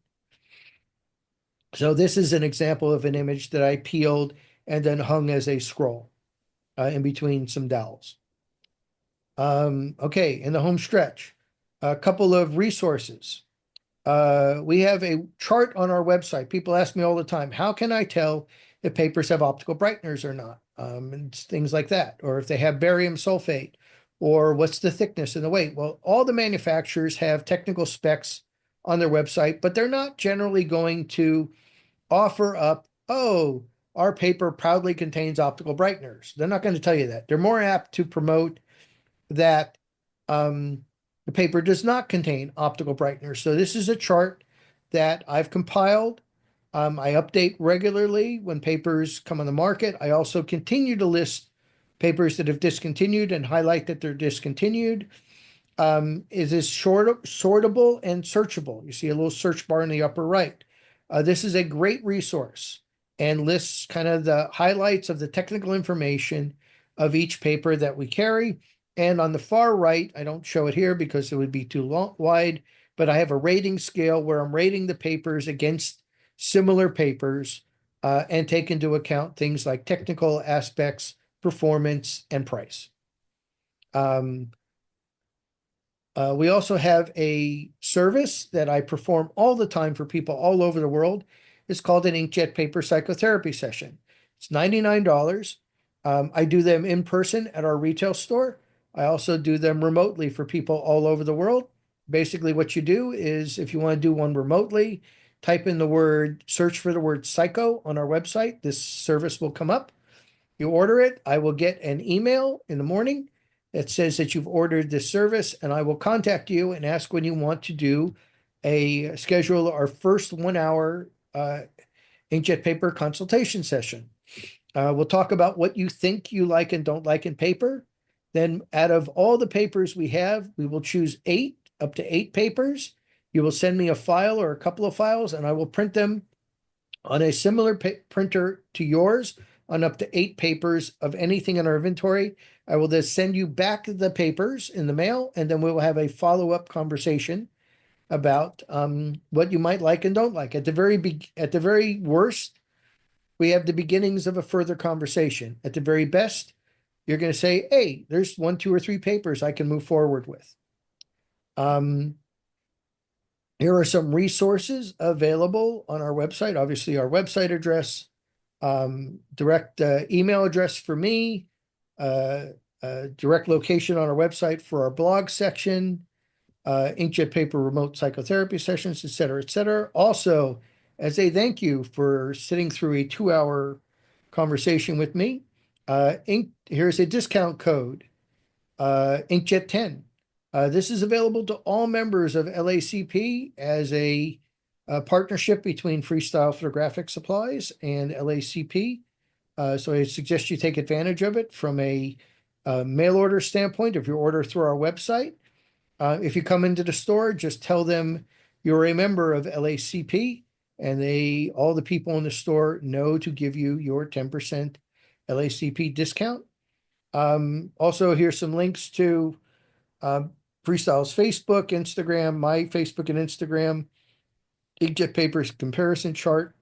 Speaker 1: So this is an example of an image that I peeled and then hung as a scroll in between some dowels. Okay, in the home stretch, a couple of resources. We have a chart on our website. People ask me all the time, how can I tell if papers have optical brighteners or not? And things like that, or if they have barium sulfate, or what's the thickness and the weight. Well, all the manufacturers have technical specs on their website, but they're not generally going to offer up, oh, our paper proudly contains optical brighteners. They're not going to tell you that. They're more apt to promote that the paper does not contain optical brighteners. So this is a chart that I've compiled. I update regularly when papers come on the market. I also continue to list papers that have discontinued and highlight that they're discontinued. It is sortable and searchable. You see a little search bar in the upper right. This is a great resource and lists kind of the highlights of the technical information of each paper that we carry. And on the far right, I don't show it here because it would be too wide, but I have a rating scale where I'm rating the papers against similar papers and take into account things like technical aspects, performance, and price. Um, we also have a service that I perform all the time for people all over the world. It's called an inkjet paper psychotherapy session. It's $99. I do them in person at our retail store. I also do them remotely for people all over the world. Basically, what you do is if you want to do one remotely, type in the word, search for the word psycho on our website. This service will come up. You order it, I will get an email in the morning that says that you've ordered this service, and I will contact you and ask when you want to do a schedule our first 1 hour inkjet paper consultation session. We'll talk about what you think you like and don't like in paper. Then out of all the papers we have, we will choose up to eight papers. You will send me a file or a couple of files, and I will print them on a similar printer to yours on up to eight papers of anything in our inventory. I will then send you back the papers in the mail, and then we will have a follow-up conversation about what you might like and don't like. At the very worst, we have the beginnings of a further conversation. At the very best, you're going to say, hey, there's one, two, or three papers I can move forward with. Here are some resources available on our website. Obviously, our website address, direct email address for me, direct location on our website for our blog section, inkjet paper remote psychotherapy sessions, et cetera, et cetera. Also, as a thank you for sitting through a 2 hour conversation with me, here's a discount code, inkjet 10. This is available to all members of LACP as a partnership between Freestyle Photographic Supplies and LACP. So I suggest you take advantage of it from a mail order standpoint if you order through our website. If you come into the store, just tell them you're a member of LACP, and all the people in the store know to give you your 10% LACP discount. Also, here's some links to Freestyle's Facebook, Instagram, my Facebook and Instagram, inkjet papers comparison chart.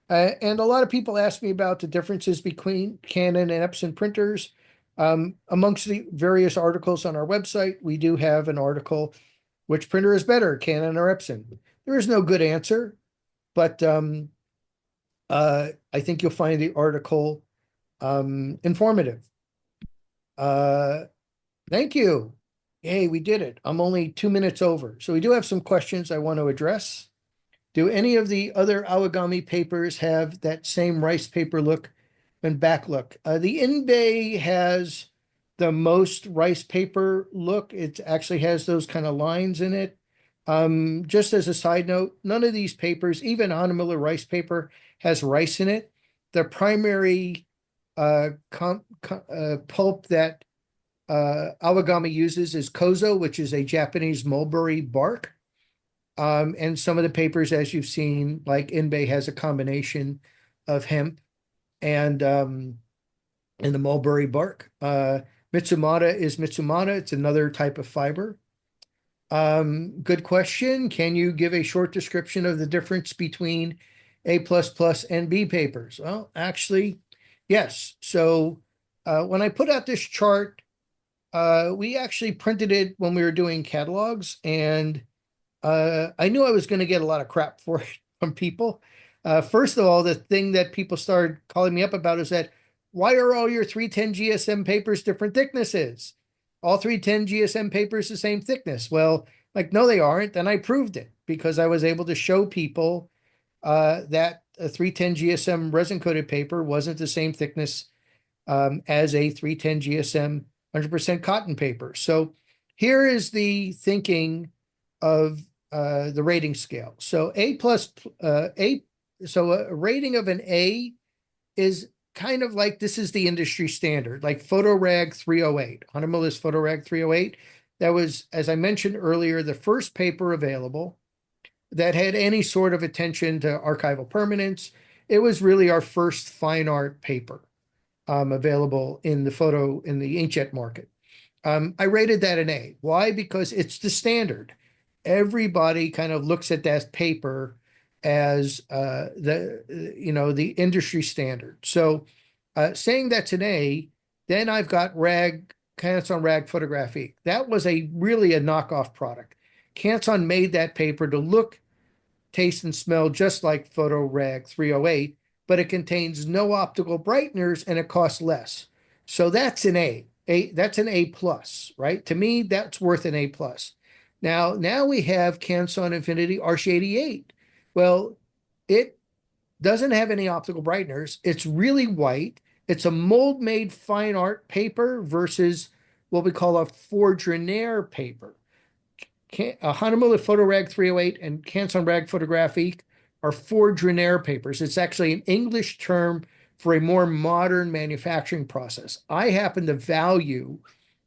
Speaker 1: And a lot of people ask me about the differences between Canon and Epson printers. Amongst the various articles on our website, we do have an article, which printer is better, Canon or Epson? There is no good answer, but I think you'll find the article informative. Thank you. Yay, we did it. I'm only 2 minutes over. So we do have some questions I want to address. Do any of the other Awagami papers have that same rice paper look and back look? The Inbei has the most rice paper look. It actually has those kind of lines in it. Just as a side note, none of these papers, even Hanamiller rice paper, has rice in it. The primary pulp that Awagami uses is kozo, which is a Japanese mulberry bark. And some of the papers, as you've seen, like Inbei has a combination of hemp and the mulberry bark. Mitsumata is Mitsumata. It's another type of fiber. Good question. Can you give a short description of the difference between A++ and B papers? Well, actually, yes. So when I put out this chart, we actually printed it when we were doing catalogs, and I knew I was going to get a lot of crap for it from people. First of all, the thing that people started calling me up about is that why are all your 310 GSM papers different thicknesses? All 310 GSM papers the same thickness. Well, like, no, they aren't. And I proved it because I was able to show people that a 310 GSM resin coated paper wasn't the same thickness as a 310 GSM 100% cotton paper. So here is the thinking of the rating scale. So A plus A, so a rating of an A is kind of like this is the industry standard, like PhotoRag 308, Honolulu's PhotoRag 308. That was, as I mentioned earlier, the first paper available that had any sort of attention to archival permanence. It was really our first fine art paper available in the inkjet market. I rated that an A. Why? Because it's the standard. Everybody kind of looks at that paper as the industry standard. So saying that's an A, then I've got Canson Rag Photographique. That was really a knockoff product. Canson made that paper to look, taste, and smell just like PhotoRag 308, but it contains no optical brighteners and it costs less. So that's an A. That's an A plus, right? To me, that's worth an A plus. Now we have Canson Infinity RC88. Well, it doesn't have any optical brighteners. It's really white. It's a mold made fine art paper versus what we call a fourdrinier paper. Honolulu PhotoRag 308 and Canson Rag Photographique are fourdrinier papers. It's actually an English term for a more modern manufacturing process. I happen to value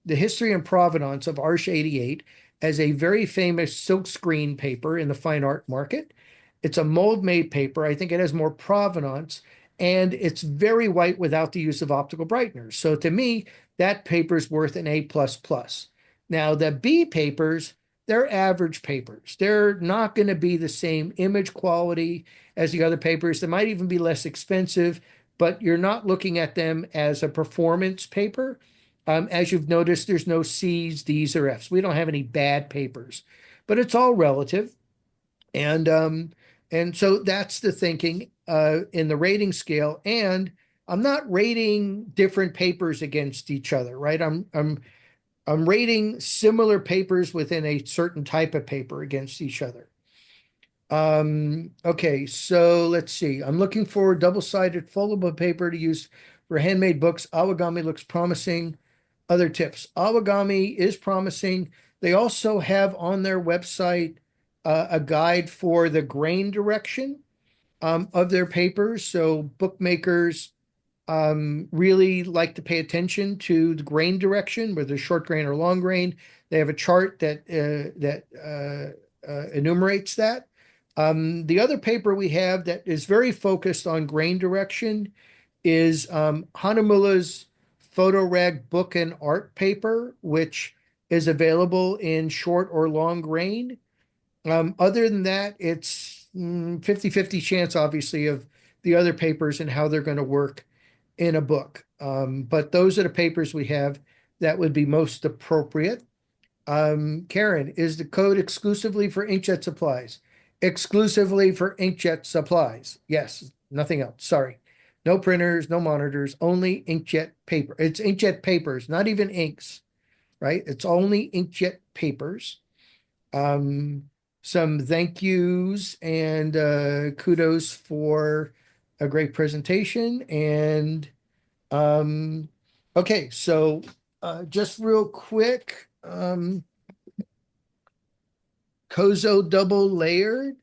Speaker 1: the history and provenance of Arch 88 as a very famous silkscreen paper in the fine art market. It's a mold made paper. I think it has more provenance and it's very white without the use of optical brighteners. So to me, that paper is worth an A++. Now, the B papers, they're average papers. They're not going to be the same image quality as the other papers. They might even be less expensive, but you're not looking at them as a performance paper. As you've noticed, there's no C's, D's, or F's. We don't have any bad papers, but it's all relative. And so that's the thinking in the rating scale. And I'm not rating different papers against each other, right? I'm rating similar papers within a certain type of paper against each other. Okay, so let's see. I'm looking for double-sided foldable paper to use for handmade books. Awagami looks promising. Other tips. Awagami is promising. They also have on their website a guide for the grain direction of their papers. So bookmakers really like to pay attention to the grain direction, whether short grain or long grain. They have a chart that enumerates that. The other paper we have that is very focused on grain direction is Hanamula's PhotoRag book and art paper, which is available in short or long grain. Other than that, it's 50-50 chance, obviously, of the other papers and how they're going to work in a book. But those are the papers we have that would be most appropriate. Karen, is the code exclusively for inkjet supplies? Exclusively for inkjet supplies. Yes, nothing else. Sorry. No printers, no monitors, only inkjet paper. It's inkjet papers, not even inks, right? It's only inkjet papers. Some thank yous and kudos for a great presentation. And okay, so just real quick, Kozo double layered,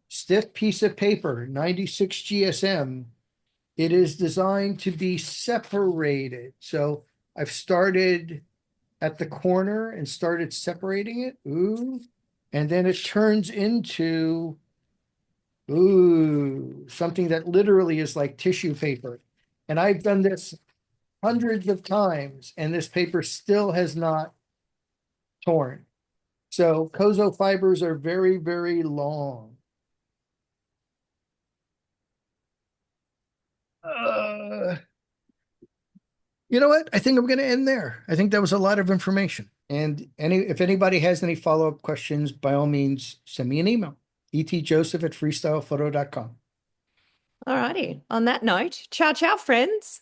Speaker 1: stiff piece of paper, 96 GSM. It is designed to be separated. So I've started at the corner and started separating it. Ooh. And then it turns into, something that literally is like tissue paper. And I've done this hundreds of times, and this paper still has not torn. So Kozo fibers are very, very long. You know what? I think I'm going to end there. I think that was a lot of information. And if anybody has any follow-up questions, by all means, send me an email, etjoseph@freestylephoto.com.
Speaker 2: All righty. On that note, ciao, ciao, friends.